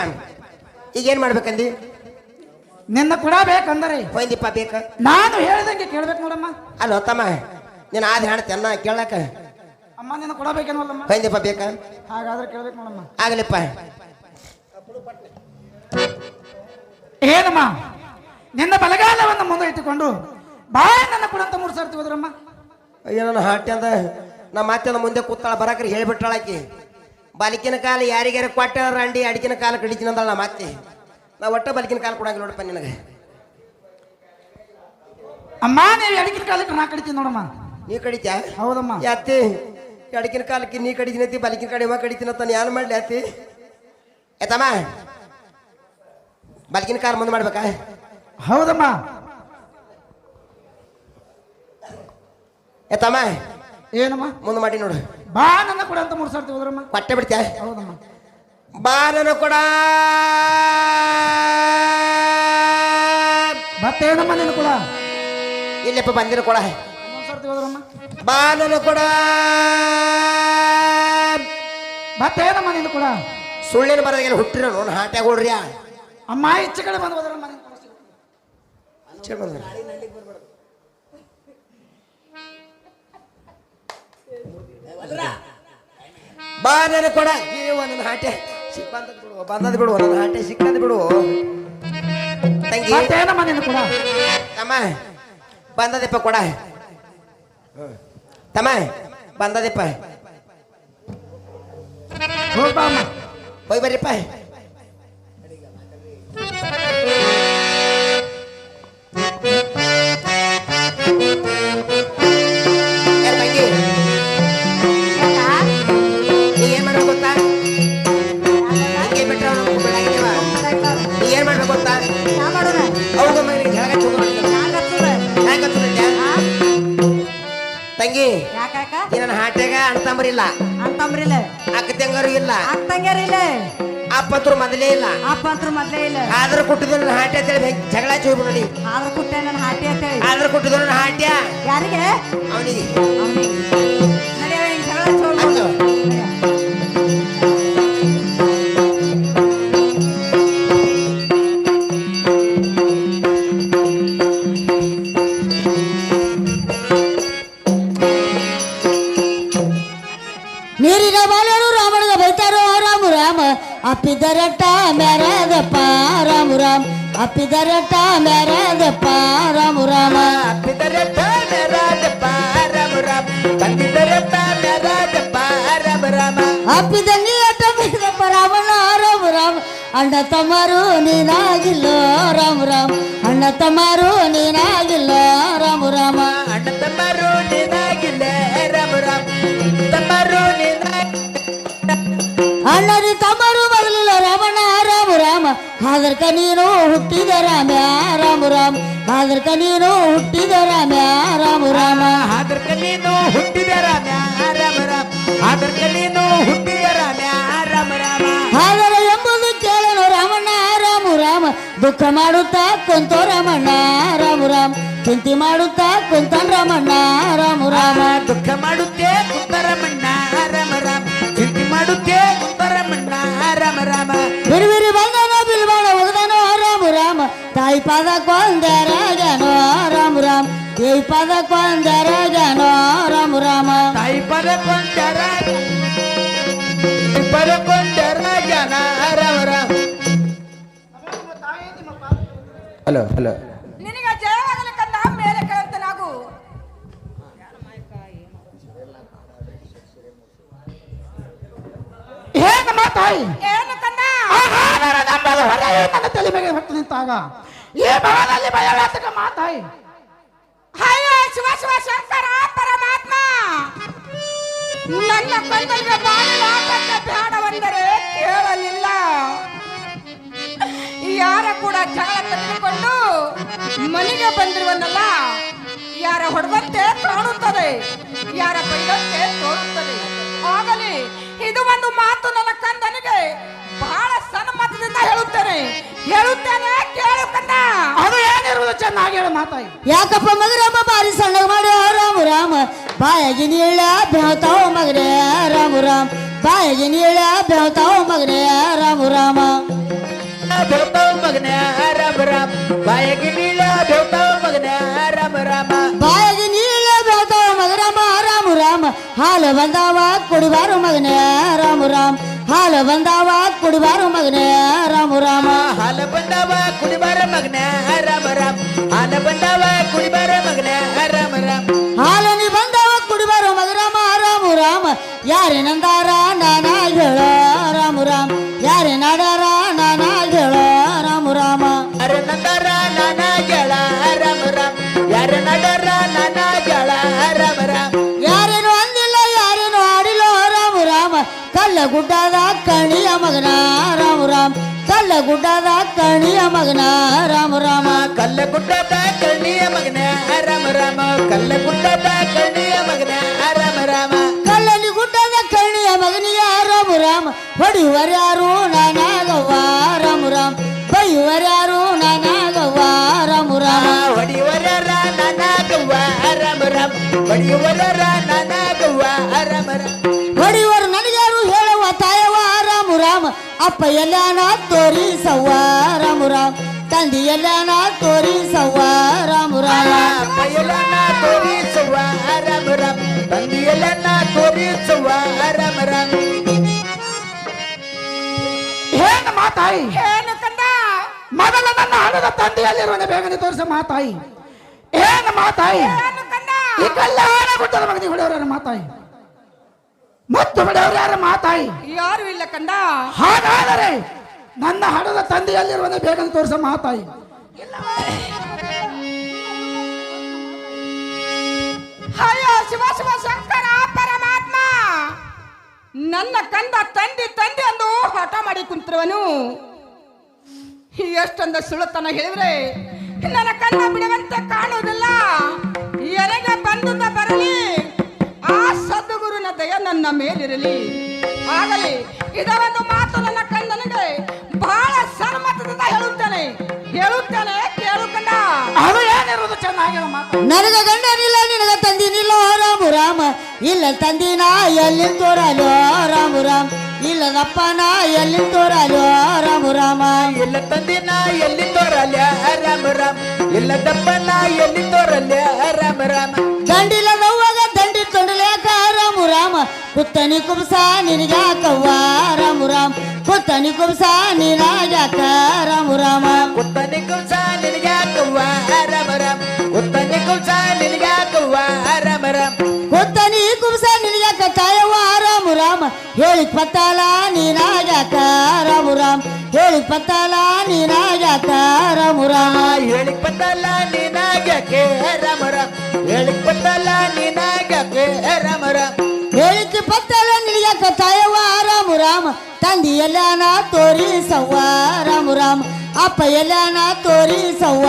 ಈಗ ಏನ್ ಮಾಡ್ಬೇಕಂದಿ ನಿನ್ನ ಕೂಡ ಬೇಕಂದರೆ ಒಯ್ದಿಪ್ಪ ಬೇಕ ನಾನು ಹೇಳ್ದಂಗೆ ಕೇಳ್ಬೇಕು ನೋಡಮ್ಮ ಅಲ್ಲೋ ತಮ್ಮ ನೀನು ಆದ ಹೇಳ್ತೆ ಅನ್ನ ಕೇಳಕ ಅಮ್ಮ ನಿನ್ನ ಕೂಡ ಬೇಕೇನಲ್ಲಮ್ಮ ಒಯ್ದಿಪ್ಪ ಬೇಕ ಹಾಗಾದ್ರೆ ಕೇಳ್ಬೇಕು ನೋಡಮ್ಮ ಆಗಲಿಪ್ಪ ಏನಮ್ಮ ನಿನ್ನ ಬಲಗಾಲವನ್ನು ಮುಂದೆ ಇಟ್ಟುಕೊಂಡು ಬಾ ನನ್ನ ಕೂಡ ಅಂತ 3 ಸರ್ತಿ ಹೋದ್ರಮ್ಮ ಅಯ್ಯೋ ನನ್ನ ಹಾಟ್ಯಂದ ನಮ್ಮ ಮಾತ್ಯಂದ ಮುಂದೆ ಕೂತಾಳ ಬರಾಕ್ರಿ ಹೇಳ್ಬಿಟ್ಟಾಳಾಕಿ ಬಾಲಿಕಿನ ಕಾಲ ಯಾರಿಗಾರ ಕೊಟ್ಟ ರಂಡಿ ಅಡಿಕಿನ ಕಾಲ ಕಡಿತೀನಿ ಅಂದಳ ನಮ್ಮ ಅತ್ತೆ ನಾ ಒಟ್ಟ ಬಲಿಕಿನ ಕಾಲ ಕೊಡಂಗಿಲ್ಲ ನೋಡಪ್ಪ ನಿನಗೆ ಅಮ್ಮ ನೀವು ಎಡಕಿನ ಕಾಲಕ್ಕೆ ನಾ ಕಡಿತೀನಿ ನೋಡಮ್ಮ ನೀ ಕಡಿತ್ಯಾ ಹೌದಮ್ಮ ಯಾತಿ ಅಡಿಕಿನ ಕಾಲಕ್ಕೆ ನೀ ಕಡಿತೀನತಿ ಬಲಿಕಿನ ಕಡೆ ಕಡಿತೀನಿ ಅಂತ ಏನು ಮಾಡ್ಲಿ ಅತ್ತಿ ಆಯ್ತಮ್ಮ ಬಲಿಕಿನ ಕಾಲ ಮುಂದೆ ಮಾಡ್ಬೇಕಾ ಹೌದಮ್ಮ ಆಯ್ತಮ್ಮ ಏನಮ್ಮ ಮುಂದೆ ಮಾಡಿ ನೋಡು ಬಾ ನನ್ನ ಕೂಡ ಅಂತ 3 ಸರ್ತಿ ಹೋದ್ರಮ್ಮ ಕೊಟ್ಟೆ ಬಿಡ್ತ್ಯಾ ಹೌದಮ್ಮ ಬಾ ನನ್ನ ಕೂಡ ಮತ್ತೇನಮ್ಮ ನಿನ್ನ ಕೂಡ ಇಲ್ಲಪ್ಪ ಬಂದಿರ ಕೂಡ 3 ಸರ್ತಿ ಹೋದ್ರಮ್ಮ ಬಾ ನನ್ನ ಕೂಡ ಮತ್ತೇನಮ್ಮ ನಿನ್ನ ಕೂಡ ಸುಳ್ಳಿನ ಬರದಾಗೆಲ್ಲ ಹುಟ್ಟಿರೋ ನೋಡು ಹಾಟ್ಯಾಗ ಹೊಡ್ರಿ ಅಮ್ಮ ಈಚೆ ಕಡೆ ಬಂದು ಹೋದ್ರಮ್ಮ ನಿನ್ನ ಕೂಡ ಬಾ ನನ್ನ ಕೊಡ ಏವ ನನ್ನ ಹಾಟೆ ಬಂದದ್ ಬಿಡು ನನ್ನ ಹಾಟೆ ಸಿಕ್ಕದ್ ಬಿಡು ತಂಗಿ ಮತ್ತೇನಮ್ಮ ನಿನ್ನ ಕೂಡ ತಮ್ಮ ಬಂದದಪ್ಪ ಕೊಡ ತಮ್ಮ ಬಂದದಪ್ಪ ಹೋಗ್ಬಾ ಅಮ್ಮ ಹೋಗಿ ಬರ್ರಿಪ್ಪ ತಂಗಿ ಏನ್ ಮಾಡ್ಬೇಕು ಗೊತ್ತಾ ಹಿಂಗೆ ಬಿಟ್ರೆ ಏನ್ ಮಾಡ್ಬೇಕು ಗೊತ್ತಾ ಅವ್ಗ ಮನೆಗೆ ಜಳಗ ತಂಗಿ ಈ ನನ್ನ ಹಾಟ್ಯಾಗ ಅಣ್ತಂಬರಿಲ್ಲ ಅಂತಂಬ್ರಿಲ್ಲ ಅಕ್ಕ ತಂಗಾರು ಇಲ್ಲ ಅತ್ತಂಗ್ಯಾರಿಲ್ಲ ಅಪ್ಪಂತರು ಮೊದಲೇ ಇಲ್ಲ ಅಪ್ಪಂತ್ರ ಮೊದ್ಲೇ ಇಲ್ಲ ಆದ್ರ ಕೊಟ್ಟಿದ್ದು ನನ್ನ ಹಾಟ್ಯ ಅಂತೇಳಿ ಜಗಳ ಚೋಯ್ಬು ನೋಡಿ ಆದ್ರ ಕುಟ್ಟೆ ನನ್ನ ಹಾಟಿ ಅಂತ ಹೇಳಿ ಆದ್ರ ಕೊಟ್ಟಿದ್ದು ನನ್ನ ಹಾಟ್ಯ ಯಾರಿಗೆ ಅವನಿಗೆ ನಡೆಯವ ಹಿಂಗ್ ಜಗಳ ಚೋಳ್ಬೋದು. ಆಯ್ತು. ನೀರಿನ ಬಾಲರು ರಾಮನಿಗೆ ಬೈತಾರೋ ರಾಮ ರಾಮ ಅಪ್ಪಿದರಟ್ಟ ಮೆರದಪ್ಪ ರಾಮ ರಾಮ ಅಪ್ಪಿದರಟ್ಟ ಮೆರದಪ್ಪ ರಾಮ ರಾಮ ಅಪ್ಪಿದಲ್ಲಿ ಅಟ್ಟ ಮೆರದಪ್ಪ ರಾಮಣ್ಣ ರಾಮ ರಾಮ ಅಣ್ಣ ತಮ್ಮರು ನೀನಾಗಿಲ್ಲ ರಾಮ ರಾಮ ಅಣ್ಣ ತಮ್ಮರು ನೀನಾಗಿಲ್ಲ ರಾಮ ರಾಮ ಅಣ್ಣ ತಮ್ಮರು ನೀನಾಗಿಲ್ಲ ರಾಮ ರಾಮ ತಮ್ಮರು ಅಣ್ಣರಿ ತಮ್ಮರು ಬರಲಿಲ್ಲ ರಾಮಣ್ಣ ರಾಮ ರಾಮ ಹಾದರ್ಕ ನೀನು ಹುಟ್ಟಿದ ರಾಮ ರಾಮ ರಾಮ ಹಾದರ್ಕ ನೀನು ಹುಟ್ಟಿದ ರಾಮ ರಾಮ ರಾಮ ಅದರ್ಕ ನೀನು ಹುಟ್ಟಿದ ರಾಮ ರಾಮ ರಾಮ ಅದರ್ಕ ನೀನು ಹುಟ್ಟಿದ ರಾಮ ರಾಮ ರಾಮ ಹಾದರ ಎಂಬುದು ಕೇಳನು ರಾಮಣ್ಣ ರಾಮ ರಾಮ ದುಃಖ ಮಾಡುತ್ತಾ ಕುಂತೋ ರಾಮಣ್ಣ ರಾಮ ರಾಮ ಚಿಂತೆ ಮಾಡುತ್ತಾ ಕುಂತನ್ ರಾಮಣ್ಣ ರಾಮ ರಾಮ ದುಃಖ ಮಾಡುತ್ತೇ ಕುಂದರಮಣ್ಣ ರಾಮ ರಾಮ ಚಿಂತೆ ಮಾಡುತ್ತೇ ಕುಂದರಮಣ್ಣ ರಾಮ ರಾಮ ಬಿರುಬಿರಿ ಬಂದನ ಬಿಲ್ಬಾಣ ಒಗದನೋ ರಾಮ ರಾಮ ತಾಯಿ ಪಾದ ಕೊಂದರಗನೋ ರಾಮ ರಾಮ ದೇವಿ ಪಾದ ಕೊಂದರಗನೋ ರಾಮ ರಾಮ ತಾಯಿ ಪದ ಕೊಂದರ ಕೊಂದರ ಹಲೋ ಹಲೋ ನಿನಗೆ ಜಯವಾಗಲಿ ಕಂದ, ಮೇಲೆ ಕೇಳುತ್ತನಾಗು. ಏನು ಮಾತಾಯಿ? ಏನು ಕಂದ? ನನ್ನ ತಲೆ ಮೇಲೆ ಹೊತ್ತು ನಿಂತಾಗ ಈ ಭವನದಲ್ಲಿ ಭಯವಾತಕ ಮಾತಾಯಿ. ಅಯ್ಯೋ ಶಿವ ಶಿವ ಶಂಕರ ಪರಮಾತ್ಮ, ನನ್ನ ಕೈಗಳಿಗೆ ಬಾಗಿಲಾಟಕ್ಕೆ ಬೇಡವೆಂದರೆ ಕೇಳಲಿಲ್ಲ. ಯಾರ ಕೂಡ ಜಗಳ ತೆಗೆದುಕೊಂಡು ಮನೆಗೆ ಬಂದಿರುವನಲ್ಲ, ಯಾರ ಹೊಡೆದಂತೆ ಕಾಣುತ್ತದೆ, ಯಾರ ಬೈದಂತೆ ತೋರುತ್ತದೆ. ಆಗಲಿ ಇದು ಒಂದು ಮಾತು ನನ್ನ ಕಂದನಿಗೆ ಬಹಳ ಸನ್ಮತದಿಂದ ಹೇಳುತ್ತೇನೆ ಕೇಳು ಕಂದ. ಅದು ಏನಿರುವುದು ಚೆನ್ನಾಗಿ ಹೇಳು ಮಾತಾಯಿ. ಯಾಕಪ್ಪ ಮಗರಮ್ಮ ಬಾರಿ ಸಣ್ಣ ಮಾಡಿ ರಾಮ ರಾಮ ಬಾಯಾಗಿ ನೀಳ ಬೆವತಾವ ಮಗರೇ ರಾಮ ರಾಮ ಬಾಯಾಗಿ ನೀಳ ಬೆವತಾವ ಮಗರೇ ರಾಮ ರಾಮ ಬೆವತಾವ ಮಗನೇ ರಾಮ ರಾಮ ಬಾಯಾಗಿ ನೀಳ ಬೆವತಾವ ಮಗನೇ ರಾಮ ರಾಮ ಬಾಯಾಗಿ ನೀಳ ಬೆವತಾವ ಮಗರಮ್ಮ ರಾಮ ರಾಮ ಹಾಲು ಬಂದಾವ ಕುಡಿಬಾರು ಮಗನೇ ರಾಮ ರಾಮ ಹಾಲು ಬಂದಾವ ಕುಡಿಬಾರು ಮಗನೇ ರಾಮ ರಾಮ ಹಾಲು ಬಂದಾವ ಕುಡಿಬಾರ ಮಗನೇ ರಾಮ ರಾಮ ಹಾಲು ಬಂದಾವ ಕುಡಿಬಾರ ಮಗನೇ ರಾಮ ರಾಮ ಹಾಲನಿ ಬಂದಾವ ಕುಡಿಬಾರು ಮಗರಾಮ ರಾಮ ರಾಮ ಯಾರೇ ನಂದಾರ ನಾನಾ ಹೇಳ ರಾಮ ರಾಮ ಯಾರೇ ನಾಡಾರ ನಾನಾ ಹೇಳ ರಾಮ ರಾಮ ಯಾರ ನಂದಾರ ನಾನಾ ಗೆಳ ರಾಮ ರಾಮ ಯಾರ ನಡರ ನಾನಾ ಗೆಳ ರಾಮ ರಾಮ ಯಾರೇನು ಅಂದಿಲ್ಲ ಯಾರೇನು ಆಡಿಲ್ಲ ರಾಮ ರಾಮ ಕಲ್ಲ ಗುಡ್ಡದ ಕಣಿಯ ಮಗನ ರಾಮ ರಾಮ ಕಲ್ಲ ಗುಡ್ಡದ ಕಣಿಯ ಮಗನ ರಾಮ ರಾಮ ಕಲ್ಲ ಗುಡ್ಡದ ಕರ್ಣಿಯ ಮಗನೇ ರಾಮ ರಾಮ ಕಲ್ಲ ಗುಡ್ಡದ ಕರ್ಣಿಯ ಮಗನೇ ರಾಮ ರಾಮ ಕಲ್ಲನಿ ಗುಡ್ಡದ ಕಣಿಯ ಮಗನಿಯ ರಾಮ ರಾಮ ಹೊಡಿಯುವರ್ಯಾರು ನಾನಾಗವ್ವ ರಾಮ ರಾಮ ಬೈಯುವರ್ಯಾರು ನಾನಾಗವ್ವ ರಾಮ ರಾಮ ಹೊಡಿಯವರ ನಾನಾಗವ್ವ ರಾಮ ರಾಮ ಹೊಡಿಯವರ ನಾನಾಗವ್ವ ರಾಮ ರಾಮ ಹೊಡಿಯುವರು ನನಗ್ಯಾರು ಹೇಳುವ ತಾಯವ ರಾಮ ರಾಮ ಅಪ್ಪ ಎಲ್ಲಾನ ತೋರಿಸವ್ವ ರಾಮ ರಾಮ ತಂದಿ ಎಲ್ಲಾನ ತೋರಿಸವ್ವ ರಾಮ ರಾಮ ಬಯಲನ್ನ ತೋರಿಸುವ ರಾಮ ರಾಮ ತಂದಿಯಲನ್ನ ತೋರಿಸುವ ರಾಮ ರಾಮ ಏನು ಮಾತಾಯಿ? ಏನು ಕಂದ? ಮೊದಲ ನನ್ನ ಹಣದ ತಂದೆಯಲ್ಲಿರುವನೆ ಬೇಗನೆ ತೋರಿಸ ಮಾತಾಯಿ. ಏನು ಮಾತಾಯಿ? ಏನು ಕಂದ? ಈ ಕಲ್ಯಾಣ ಗುಡ್ಡದ ಮಗನಿ ಹೊಡೆಯವ್ರ ಮಾತಾಯಿ ಮತ್ತು ಹೊಡೆಯವ್ರು ಯಾರ ಮಾತಾಯಿ? ಯಾರು ಇಲ್ಲ ಕಂದ. ಹಾಗಾದರೆ ನನ್ನ ಹಣದ ತಂದೆಯಲ್ಲಿರುವನೆ ಬೇಗನೆ ತೋರಿಸ ಮಾತಾಯಿ. ಅಯ್ಯೋ ಶಿವ ಶಿವ ಶಂಕರ ಪರಮಾತ್ಮ, ನನ್ನ ಕಂದ ತಂದೆ ಎಂದು ಹಠ ಮಾಡಿ ಕುಂತಿರುವನು. ಎಷ್ಟೊಂದ ಸುಳ್ಳುತನ ಹೇಳಿದ್ರೆ ನನ್ನ ಕಂದ ಬಿಡುವಂತೆ ಕಾಣುವುದಿಲ್ಲ. ಎನಗೆ ಬಂದುದ ಬರಲಿ, ಆ ಸದ್ಗುರುನ ದಯ ನನ್ನ ಮೇಲಿರಲಿ. ಆಗಲಿ ಇದ ಒಂದು ಮಾತು ನನ್ನ ಕಂದನಿಗೆ ಬಹಳ ಸನ್ಮತದಿಂದ ಹೇಳುತ್ತೇನೆ ಕೇಳು ಕಂದ. ಅದು ಏನಿರುವುದು ಚೆನ್ನಾಗಿ ಹೇಳು ಮಾತಾಯಿ. ನನಗ ಗಂಡನಿಲ್ಲ ನಿನಗ ತಂದಿನಿಲ್ಲ ರಾಮ ರಾಮ ಇಲ್ಲ ತಂದಿನ ಎಲ್ಲಿ ತೋರಲೋ ರಾಮ ರಾಮ ಇಲ್ಲದಪ್ಪನ ಎಲ್ಲಿ ತೋರಲೋ ರಾಮ ರಾಮ ಇಲ್ಲ ತಂದಿನ ಎಲ್ಲಿ ತೋರಲ್ಯ ರಾಮ ರಾಮ ಇಲ್ಲ ದಪ್ಪನ ಎಲ್ಲಿ ತೋರಲ್ಯ ರಾಮ ರಾಮ ದಂಡಿಲ್ಲದವ್ವಾಗ ದಂಡಿ ತೊಂಡಲೇಕ ರಾಮ ರಾಮ ಕುತ್ತನಿ ಕುಬ್ಸ ನಿನಗ್ಯಾಕವ್ವ ರಾಮ ರಾಮ ಕುತ್ತನಿ ಕುಬ್ಸ ನಿನಗ್ಯಾಕ ರಾಮ ರಾಮ ಕುತ್ತನಿ ಕುಂಸ ನಿನಗ್ಯಾಕವ್ವ ರಾಮ ರಾಮ ಕುತ್ತನಿ ಕುಂಸ ನಿನಗ್ಯಾಕವ್ವ ರಾಮ ರಾಮ ಕುತ್ತನಿ ಕುಬ್ಸ ನಿನಗ್ಯಾಕ ತಾಯವ್ವ ರಾಮ ರಾಮ ಹೇಳಿಕ್ ಪತ್ತಾಲ ನೀನಾಗ್ಯಾಕ ರಾಮ ರಾಮ ಹೇಳಿಕ್ ಪತ್ತಾಲ ನೀನಾಗ್ಯಾಕ ರಾಮ ರಾಮ ಹೇಳಿಕ್ ಬತ್ತಲ್ಲ ನೀನಾಗ್ಯಾಕೆ ರಾಮ ರಾಮ ಹೇಳಿಕ್ ಬತ್ತಲ್ಲ ನೀನಾಗ್ಯಾಕೆ ರಾಮ ರಾಮ ಹೇಳಿಕೆ ಪತ್ತಲ ನಿನಗ್ಯಾಕ ತಾಯವ್ವ ರಾಮ ರಾಮ ತಂದಿ ಎಲ್ಲಾನ ತೋರಿಸವ್ವ ರಾಮ ರಾಮ ಅಪ್ಪ ಎಲ್ಲಾನ ತೋರಿಸವ್ವ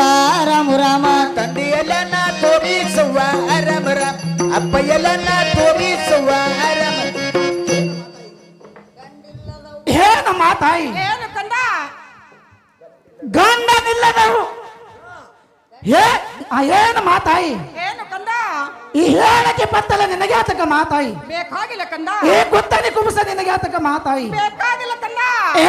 ರಾಮ ರಾಮ ತಂದೆಯಲ್ಲನ್ನ ತೋರಿಸುವ ರಾಮ ರಾಮ ಅಪ್ಪ ಎಲ್ಲನ್ನ ತೋರಿಸುವ ರಾಮ ಏನು ಮಾತಾಯಿ? ಏನು ಕಂದ? ಗಂಡನಿಲ್ಲದವು ಏನು ಮಾತಾಯಿ? ಏನು ಕಂದ? ಈ ಹೇಳಕ್ಕೆ ಪತ್ತಲ ನಿನಗೆ ಆತಕ ಮಾತಾಯಿ. ಬೇಕಾಗಿಲ್ಲ ಕಂದ. ಈ ಗುತ್ತನಿ ಕುಬಸ ನಿನಗೆ ಆತಕ ಮಾತಾಯಿ. ಬೇಕಾಗಿಲ್ಲ ಕಂದ.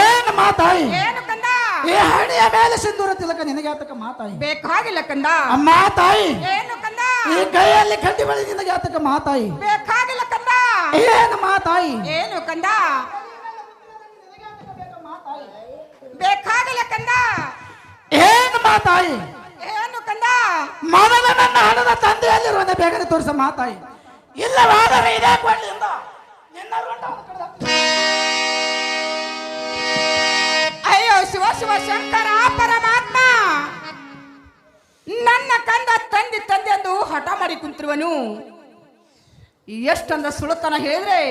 ಏನು ಮಾತಾಯಿ? ಏನು ಕಂದ? ಈ ಹಣಿಯ ಮೇಲೆ ಸಿಂಧೂರ ತಿಲಕ ನಿನಗೆ ಆತಕ ಮಾತಾಯಿ. ಬೇಕಾಗಿಲ್ಲ ಕಂದ. ಅಮ್ಮ ತಾಯಿ, ಏನು ಕಂದ? ಈ ಕೈಯಲ್ಲಿ ಕಡ್ಡಿ ಬಳಿ ನಿನಗೆ ಆತಕ ಮಾತಾಯಿ. ಬೇಕಾಗಿಲ್ಲ ಕಂದ. ಏನು ಮಾತಾಯಿ? ಏನು ಕಂದ? ಬೇಕಾಗಿಲ್ಲ ಕಂದ. ಏನು ಮಾತಾಯಿ ಏನು ಕಂದ ಮೊದಲ ನನ್ನ ಹಣದ ತಂದೆಯಲ್ಲಿರುವಂತೆ ಬೇಗನೆ ತೋರಿಸ ಮಾತಾಯಿ, ಇಲ್ಲವಾದರೆ ಇದೇ ಕೊಳ್ಳಿಂದ ನಿನ್ನ ರುಂಡವನ್ನು ಕಡಿದ. ಅಯ್ಯೋ ಶಿವ ಶಿವ ಶಂಕರ ಪರಮಾತ್ಮ, ನನ್ನ ಕಂದ ತಂದೆ ಎಂದು ಹಠ ಮಾಡಿ ಕುಂತಿರುವನು. ಎಷ್ಟೊಂದು ಸುಳುತನ ಹೇಳಿದ್ರೆ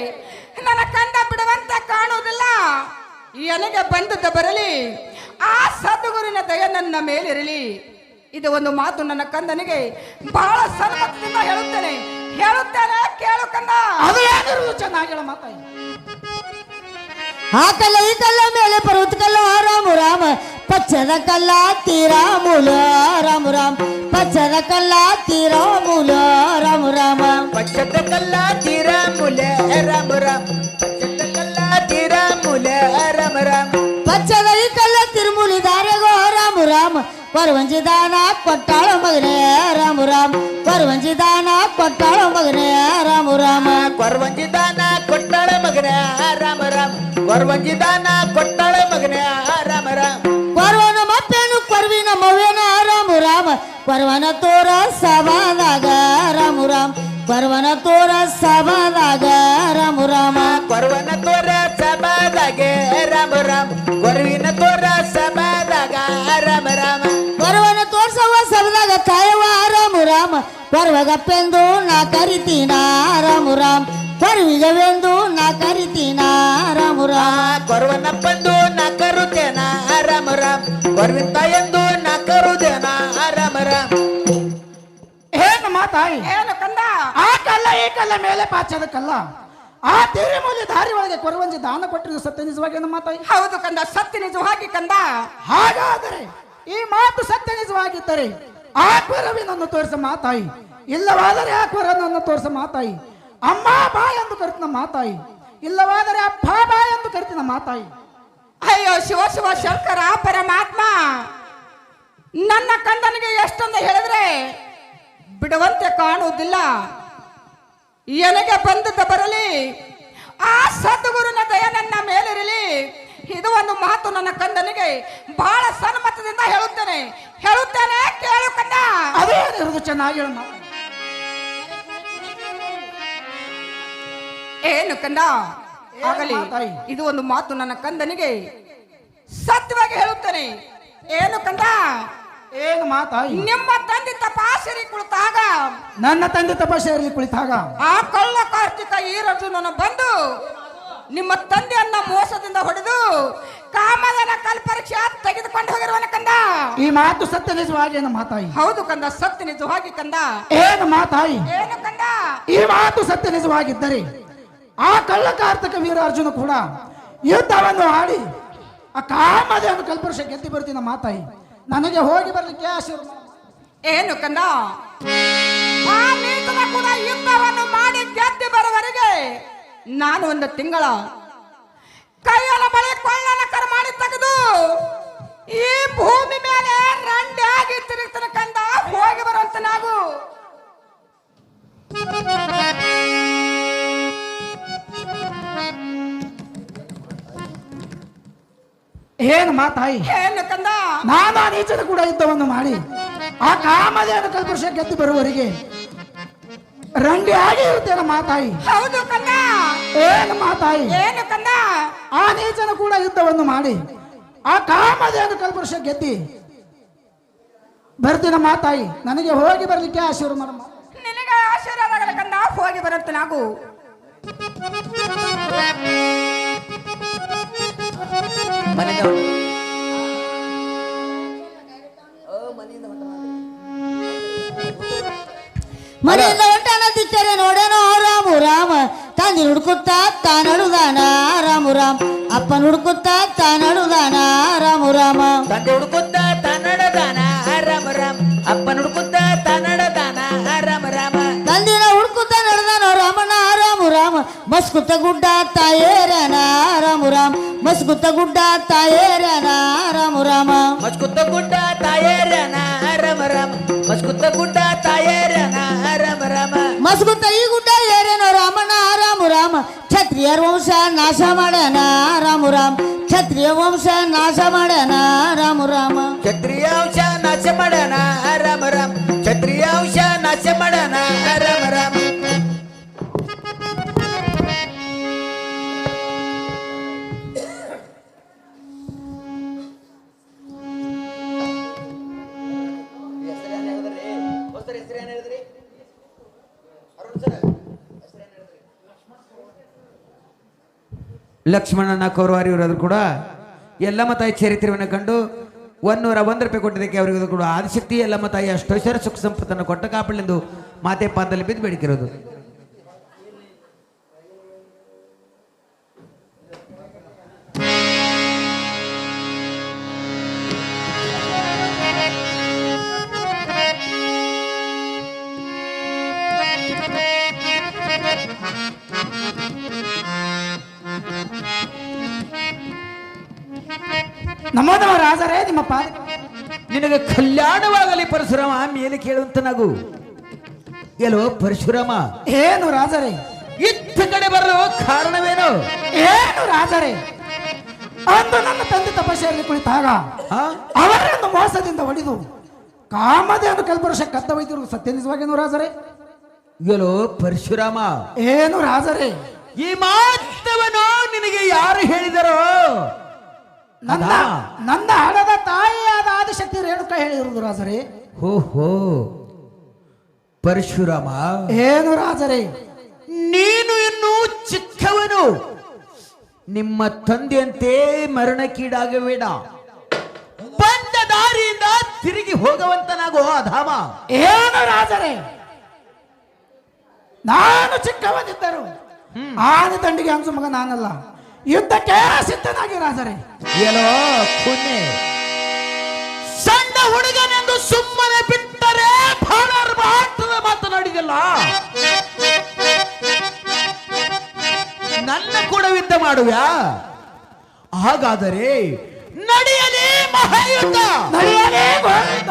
ನನ್ನ ಕಂದ ಬಿಡುವಂತ ಕಾಣುವುದಿಲ್ಲ. ಎಲೆಗೆ ಬಂದದ್ದ ಬರಲಿ, ಆ ಸದ್ಗುರುವಿನ ದಯ ನನ್ನ ಮೇಲಿರಲಿ. ಇದು ಒಂದು ಮಾತು ನನ್ನ ಕಂದನಿಗೆ ಬಹಳ ಸನ್ಮತದಿಂದ ಹೇಳುತ್ತೇನೆ ಕೇಳು ಕಂದ. ಅದು ಏನಿರುವುದು ಚೆನ್ನಾಗಿಲ್ಲ ಮಾತಾಯಿ. ಆ ಕಲ್ಲ ಈ ಕಲ್ಲ ಮೇಲೆ ಪರ್ವತ ಕಲ್ಲ ರಾಮು ರಾಮ, ಪಚ್ಚದ ಕಲ್ಲ ತೀರ ಮೂಲ ರಾಮು ರಾಮ, ಪಚ್ಚದ ಕಲ್ಲ ತೀರ ಮೂಲ ರಾಮು ರಾಮ, ಪಚ್ಚದ ಕಲ್ಲ ತೀರ ಮೂಲ ರಾಮ ರಾಮ, ಪಚ್ಚದ ಕಲ್ಲ ತೀರ ಮೂಲ ರಾಮ ರಾಮ, ಪಚ್ಚದ ಈ ಕಲ್ಲ ತಿರುಮೂಲಿ ದಾರೆಗೋ ರಾಮು ರಾಮ, ಕೊರವಂಜಿ ದಾನ ಕೊಟ್ಟಾಳ ಮಗನೇ ರಾಮು ರಾಮ, ಕೊರವಂಜಿ ದಾನ ಕೊಟ್ಟಾಳ ಮಗನೇ ರಾಮು ರಾಮ, ಕೊರವಂಜಿ ದಾನ ಕೊಟ್ಟಾಳ ಮಗನ ರಾಮ ರಾಮ, ಕೊರವಂಜಿ ದಾನ ಕೊಟ್ಟಾಳ ಮಗನ ರಾಮ ರಾಮ, ಕೊರವನ ಮಪ್ಪೇನು ಕೊರವಿನ ಮವ್ವೇನ ರಾಮು ರಾಮ, ಕೊರವನ ತೋರ ಸಭಾದಾಗ ರಾಮು ರಾಮ, ಕೊರವನ ತೋರ ಸಭಾದಾಗ ರಾಮು ರಾಮ, ಕೊರವನ ತೋರ ಸಭಾದಾಗೆ ರಾಮ ರಾಮ, ಕೊರವಿನ ತೋರ ಸಭಾದಾಗ ರಾಮ ರಾಮ, ಕೊರವನ ತೋರ್ಸವ ಸಭದಾಗ ಕಾಯವ ರಾಮು ರಾಮ, ಕೊರವಗಪ್ಪೆಂದು ನಾ ಕರಿತೀನ ರಾಮು ರಾಮ, ಕೊರವಿಗವೆಂದು ನಾ ಕರಿತೀನ ರಾಮು ರಾಮ, ಕೊರವನಪ್ಪಂದು ನಾ ಕರುತ್ತೇನ ರಾಮ ರಾಮ, ಕೊರವಿನ ತಾಯಂದು ನಾ ಕರುದೇನ ರಾಮ ರಾಮ. ಏನು ಮಾತಾಯಿ? ಏನು ಕಂದ ಆ ಕಲ್ಲ ಈ ಕಲ್ಲ ಮೇಲೆ ಪಾಚದ ಕಲ್ಲ, ಆ ತಿರುಮೂಲಿ ದಾರಿ ಒಳಗೆ ಕೊರವಂಜಿ ದಾನ ಕೊಟ್ಟಿದ್ದು ಸತ್ಯ ನಿಜವಾಗಿ ಏನು ಮಾತಾಯಿ? ಹೌದು ಕಂದ, ಸತ್ಯ ನಿಜವಾಗಿ ಕಂದ. ಹಾಗಾದರೆ ಈ ಮಾತು ಸತ್ಯ ನಿಜವಾಗಿದ್ದರೆ ಆ ಕೊರವಿನನ್ನು ತೋರಿಸ ಮಾತಾಯಿ, ಇಲ್ಲವಾದರೆ ಆ ಕೊರನನ್ನು ತೋರಿಸ ಮಾತಾಯಿ. ಅಮ್ಮ ಬಾ ಎಂದು ಕರಿತಿನ ಮಾತಾಯಿ, ಇಲ್ಲವಾದರೆ ಅಪ್ಪ ಬಾ ಎಂದು ಕರಿತಿನ ಮಾತಾಯಿ. ಅಯ್ಯೋ ಶಿವ ಶಿವ ಶಂಕರ ಪರಮಾತ್ಮ, ನನ್ನ ಕಂದನಿಗೆ ಎಷ್ಟೊಂದು ಹೇಳಿದ್ರೆ ಬಿಡುವಂತೆ ಕಾಣುವುದಿಲ್ಲ. ಎಲೆಗೆ ಬಂದದ್ದ ಬರಲಿ, ಆ ಸದ್ಗುರುನ ದಯ ನನ್ನ ಮೇಲಿರಲಿ. ಇದು ಒಂದು ಮಾತು ನನ್ನ ಕಂದನಿಗೆ ಬಹಳ ಸನ್ಮತದಿಂದ ಹೇಳುತ್ತೇನೆ ಕೇಳು ಕಂದ. ಅದೇನಿರುವುದು ಚೆನ್ನಾಗಿ ಹೇಳು ಮಾತಾಯಿ. ಏನು ಕಂದ ಆಗಲಿ, ಮಾತಾಯಿ? ಇದು ಒಂದು ಮಾತು ನನ್ನ ಕಂದನಿಗೆ ಸತ್ಯವಾಗಿ ಹೇಳುತ್ತೇನೆ. ಏನು ಕಂದ, ಏನು ಮಾತಾಯಿ? ನಿಮ್ಮ ತಂದೆ ತಪಾಸರಿ ಕುಳಿತಾಗ, ನನ್ನ ತಂದೆ ತಪಸ್ಸೆಯಲ್ಲಿ ಕುಳಿತಾಗ ಆ ಕಳ್ಳ ಕಾರ್ತಿಕ ಈ ರಜುನನ್ನು ಬಂದು ನಿಮ್ಮ ತಂದೆಯನ್ನ ಮೋಸದಿಂದ ಹೊಡೆದು ಕಾಮದನ ಕಲ್ಪರೀಕ್ಷೆ ತೆಗೆದುಕೊಂಡು ಹೋಗಿರುವನ ಕಂದ. ಈ ಮಾತು ಸತ್ಯ ನಿಜವಾಗಿ ಏನು ಮಾತಾಯಿ? ಹೌದು ಕಂದ, ಸತ್ಯ ನಿಜವಾಗಿ ಕಂದ. ಏನು ಮಾತಾಯಿ? ಏನು ಕಂದ, ಈ ಮಾತು ಸತ್ಯ ನಿಜವಾಗಿದ್ದರೆ ಆ ಕಳ್ಳ ಕಾರ್ತಿಕ ವೀರ ಅರ್ಜುನ ಕೂಡ ಯುದ್ಧವನ್ನು ಆಡಿ ಆ ಕಾಮದೆಯನ್ನು ಕಲ್ಪವೃಕ್ಷ ಗೆದ್ದು ಬರ್ತೀನ ಮಾತಾಯಿ. ನನಗೆ ಹೋಗಿ ಬರ್ಲಿಕ್ಕೆ ಆಶೀರ್ವಾದ. ಏನು ಕಂದ, ಆ ನೀತನ ಕೂಡ ಯುದ್ಧವನ್ನು ಮಾಡಿ ಗೆದ್ದು ಬರುವವರೆಗೆ ನಾನು ಒಂದು ತಿಂಗಳ ಕೈಯಲ ಬಳಿ ಕೊಳ್ಳನ ಕರ ಮಾಡಿ ತೆಗೆದು ಈ ಭೂಮಿ ಮೇಲೆ ರಂಡಿ ಆಗಿ ತಿರುಗ್ತಾನೆ ಕಂದ. ಹೋಗಿ ಬರುವಂತ ನಾವು ಏನು ಮಾತಾಯಿ? ಏನು ಕಂದ, ನಾನು ಆ ನೀಚನ ಕೂಡ ಯುದ್ಧವನ್ನು ಮಾಡಿ ಆ ಕಾಮದೆಯನ್ನು ಕಲ್ಪವೃಕ್ಷ ಗೆದ್ದು ಬರುವವರೆಗೆ ರಂಡಿ ಆಗಿ ಇರುತ್ತೇನೆ ಮಾತಾಯಿ. ಹೌದು ಕಂದ. ಏನು ಮಾತಾಯಿ? ಏನು ಕಂದ, ಆ ನೀಚನ ಕೂಡ ಯುದ್ಧವನ್ನು ಮಾಡಿ ಆ ಕಾಮದೆಯನ್ನು ಕಲ್ಪವೃಕ್ಷ ಗೆದ್ದಿ ಬರ್ತೀನ ಮಾತಾಯಿ. ನನಗೆ ಹೋಗಿ ಬರ್ಲಿಕ್ಕೆ ಆಶೀರ್ವಾದ ಮಾಡಮ್ಮ. ನಿನಗೆ ಆಶೀರ್ವಾದ ಆಗಲಿ ಕಂದ. ಹೋಗಿ ಬರುತ್ತ ನಾವು ಮನೆಯಿಂದ ಹೊಂಟಾನ ದಿಕ್ಕರೆ ನೋಡೇನೋ ರಾಮು ರಾಮ, ತಂದಿ ಹುಡುಕುತ್ತಾ ತಾನಡುದಾನ ರಾಮು ರಾಮ, ಅಪ್ಪನ ಹುಡುಕುತ್ತಾ ತಾನಡುದಾನ ರಾಮು ರಾಮ, ತಂದೆ ಹುಡುಕುತ್ತ ತನ್ನಡದಾನ ರಾಮ ರಾಮ, ಅಪ್ಪನ ಹುಡುಕುತ್ತ ತನ್ನಡದಾನ ರಾಮ ರಾಮ, ತಂದಿನ ಹುಡುಕುತ್ತಾ ನಡೆದಾನ ರಾಮಣ್ಣ ರಾಮು ರಾಮ, ಮಸ್ಕುತ್ತ ಗುಡ್ಡ ತಾಯೇರನ ರಾಮು ರಾಮ, ಮಸ್ಕುತ್ತ ಗುಡ್ಡ ತಾಯೇರನ ರಾಮು ರಾಮ, ಮಸ್ಕುತ್ತ ಗುಡ್ಡ ತಾಯೇರನ ರಾಮ ರಾಮ, ಮಸ್ಕುತ್ತ ಗುಡ್ಡ ತಾಯೇರನ ರಾಮ ರಾಮ, ಮಸ್ಕುತ್ತ ಈ ಗುಡ್ಡ ಏರೇನೋ ರಾಮಣ್ಣ ರಾಮು ರಾಮ, ಕ್ಷತ್ರಿಯರ ವಂಶ ನಾಶ ಮಾಡ್ಯಾನ ರಾಮು ರಾಮ, ಕ್ಷತ್ರಿಯ ವಂಶ ನಾಶ ಮಾಡ್ಯಾನ ರಾಮ ರಾಮ ಕ್ಷತ್ರಿಯಾಂಶ ನಾಶ ಮಾಡಣ ರಾಮ ರಾಮ ಕ್ಷತ್ರಿಯಾಂಶ ನಾಶ ಮಾಡಣ ರಾಮ ರಾಮ ಲಕ್ಷ್ಮಣನ ಕೌರವಾರಿ ಇವರಾದ್ರು ಕೂಡ ಎಲ್ಲಮ್ಮ ತಾಯಿ ಚರಿತ್ರೆಯನ್ನು ಕಂಡು 101 ರೂಪಾಯಿ ಕೊಟ್ಟಿದ್ದಕ್ಕೆ ಅವರಿಗೂ ಕೂಡ ಆದಿಶಕ್ತಿ ಎಲ್ಲಮ್ಮ ತಾಯಿ ಅಷ್ಟೈಶ್ವರ ಸುಖ ಸಂಪತ್ತನ್ನು ಕೊಟ್ಟ ಕಾಪಾಡಲೆಂದು ಮಾತೆ ಪಾದದಲ್ಲಿ ಬಿದ್ದು ಬೇಡಿಕಿರೋದು. ನಮೋದವ ರಾಜರೇ ನಿಮ್ಮ ಪಾದ ನಿನಗೆ ಕಲ್ಯಾಣವಾಗಲಿ ಪರಶುರಾಮ ಮೇಲೆ ಕೇಳುವಂತ ನಗು. ಎಲ್ಲೋ ಪರಶುರಾಮ, ಏನು ರಾಜರೇ ಇತ್ತ ಕಡೆ ಬರಲು ಕಾರಣವೇನು? ಏನು ರಾಜರೇ, ಅಂದು ನನ್ನ ತಂದೆ ತಪಸ್ಸೆಯಲ್ಲಿ ಕುಳಿತಾಗ ಆ? ಅವರನ್ನು ಮೋಸದಿಂದ ಹೊಡೆದು ಕಾಮಧೇನು ಕಲ್ಪವೃಕ್ಷ ಕದ್ದ ವೈದ್ಯರು ಸತ್ಯ ನಿಜವಾಗೇನು ರಾಜರೇ? ಎಲ್ಲೋ ಪರಶುರಾಮ, ಏನು ರಾಜರೇ, ಈ ಮಾತವನ್ನು ನಿನಗೆ ಯಾರು ಹೇಳಿದರೋ? ನನ್ನ ನನ್ನ ಹಣದ ತಾಯಿಯಾದ ಆದಿಶಕ್ತಿ ರೇಣುಕ ಹೇಳಿರುವುದು ರಾಜರೇ. ಓಹೋ ಪರಶುರಾಮ, ಏನು ರಾಜರೇ, ನೀನು ಇನ್ನೂ ಚಿಕ್ಕವನು. ನಿಮ್ಮ ತಂದೆಯಂತೆ ಮರಣಕ್ಕೀಡಾಗಬೇಡ. ಬಂದ ದಾರಿಯಿಂದ ತಿರುಗಿ ಹೋಗುವಂತನಾಗೋ ಅಧಾಮ. ಏನು ರಾಜರೇ, ನಾನು ಚಿಕ್ಕವನಿದ್ದರು ಆನೆ ದಂಡಿಗೆ ಅಂಜು ಮಗ ನಾನಲ್ಲ, ಯುದ್ಧಕ್ಕೆ ಸಿದ್ಧನಾಗಿ ರಾಜರೇ. ಏನೋ ಪುಣ್ಯ, ಸಣ್ಣ ಹುಡುಗನೆಂದು ಸುಮ್ಮನೆ ಬಿಟ್ಟರೆ ಭಾರತದ ಮಾತನಾಡಿದಲ್ಲ. ನನ್ನ ಕೂಡ ಯುದ್ಧ ಮಾಡುವ್ಯಾ? ಹಾಗಾದರೆ ನಡೆಯಲಿ ಮಹಾಯುದ್ಧ, ನಡೆಯಲೇ ಘೋರಯುದ್ಧ.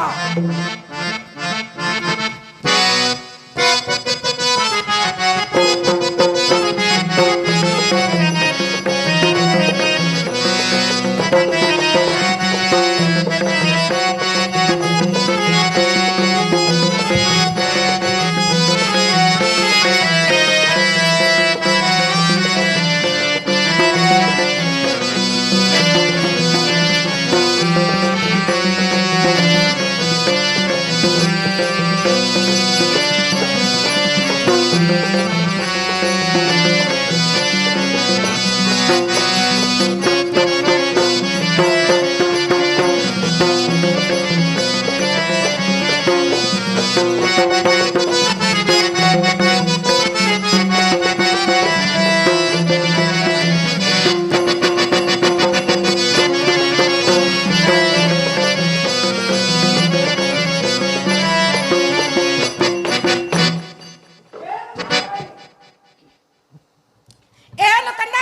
ಏನು ಕಂದ,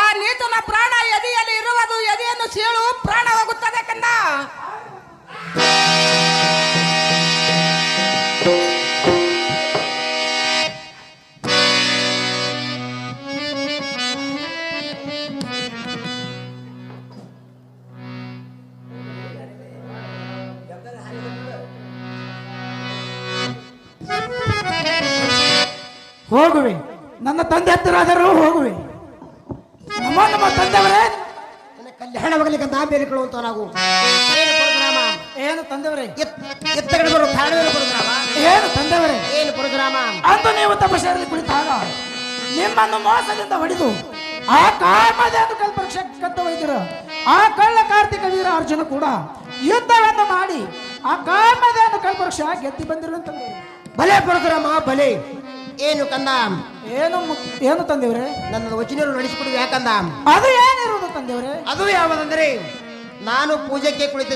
ಆ ನೀತನ ಪ್ರಾಣ ಎದೆಯಲ್ಲಿ ಇರುವುದು, ಎದೆಯನ್ನು ಸೀಳು ಪ್ರಾಣ ಹೋಗುತ್ತದೆ ಕಂದ. ಹೋಗುವೆ, ನನ್ನ ತಂದೆ ಹತ್ತಿರಾದರೂ ಹೋಗುವೆ. ನಮ್ಮ ತಂದೆಯವರೇ, ನನ್ನ ಕಲ್ಯಾಣವಾಗಲಿಕ್ಕೆ ನಾ ಬೇಡಿಕೊಳ್ಳುವಂತ ನಾವು. ಏನು ಪರಶುರಾಮ, ಏನು ತಂದೆಯವರೇ, ಎತ್ತ ಕಡೆ ಬರೋ ಕಾರಣವೇನು ಪರಶುರಾಮ? ಏನು ತಂದೆಯವರೇ, ಏನು ಪರಶುರಾಮ? ಅಂದು ನೀವು ತಪಸ್ಸೆಯಲ್ಲಿ ಕುಳಿತಾಗ ನಿಮ್ಮನ್ನು ಮೋಸದಿಂದ ಹೊಡೆದು ಆ ಕಾಮಧೇನು ಕಲ್ಪವೃಕ್ಷ ಕದ್ದ ವೈದ್ಯರು ಆ ಕಳ್ಳ ಕಾರ್ತಿಕ ವೀರ ಅರ್ಜುನ ಕೂಡ ಯುದ್ಧವನ್ನು ಮಾಡಿ ಆ ಕಾಮಧೇನು ಕಲ್ಪವೃಕ್ಷ ಗೆದ್ದಿ ಬಂದಿರುವಂತ. ಭಲೆ ಪರಶುರಾಮ ಭಲೆ. ಏನು ಕಂದ, ಏನು ತಂದೆಯವರೇ, ನನ್ನ ವಚನರು ನಡೆಸಿಕೊಡುವ ಯಾಕಂದ? ಅದು ಏನಿರುವುದು ತಂದೆಯವರೇ? ಅದು ಯಾವುದಂದ್ರೆ, ನಾನು ಪೂಜೆಗೆ ಕುಳಿತ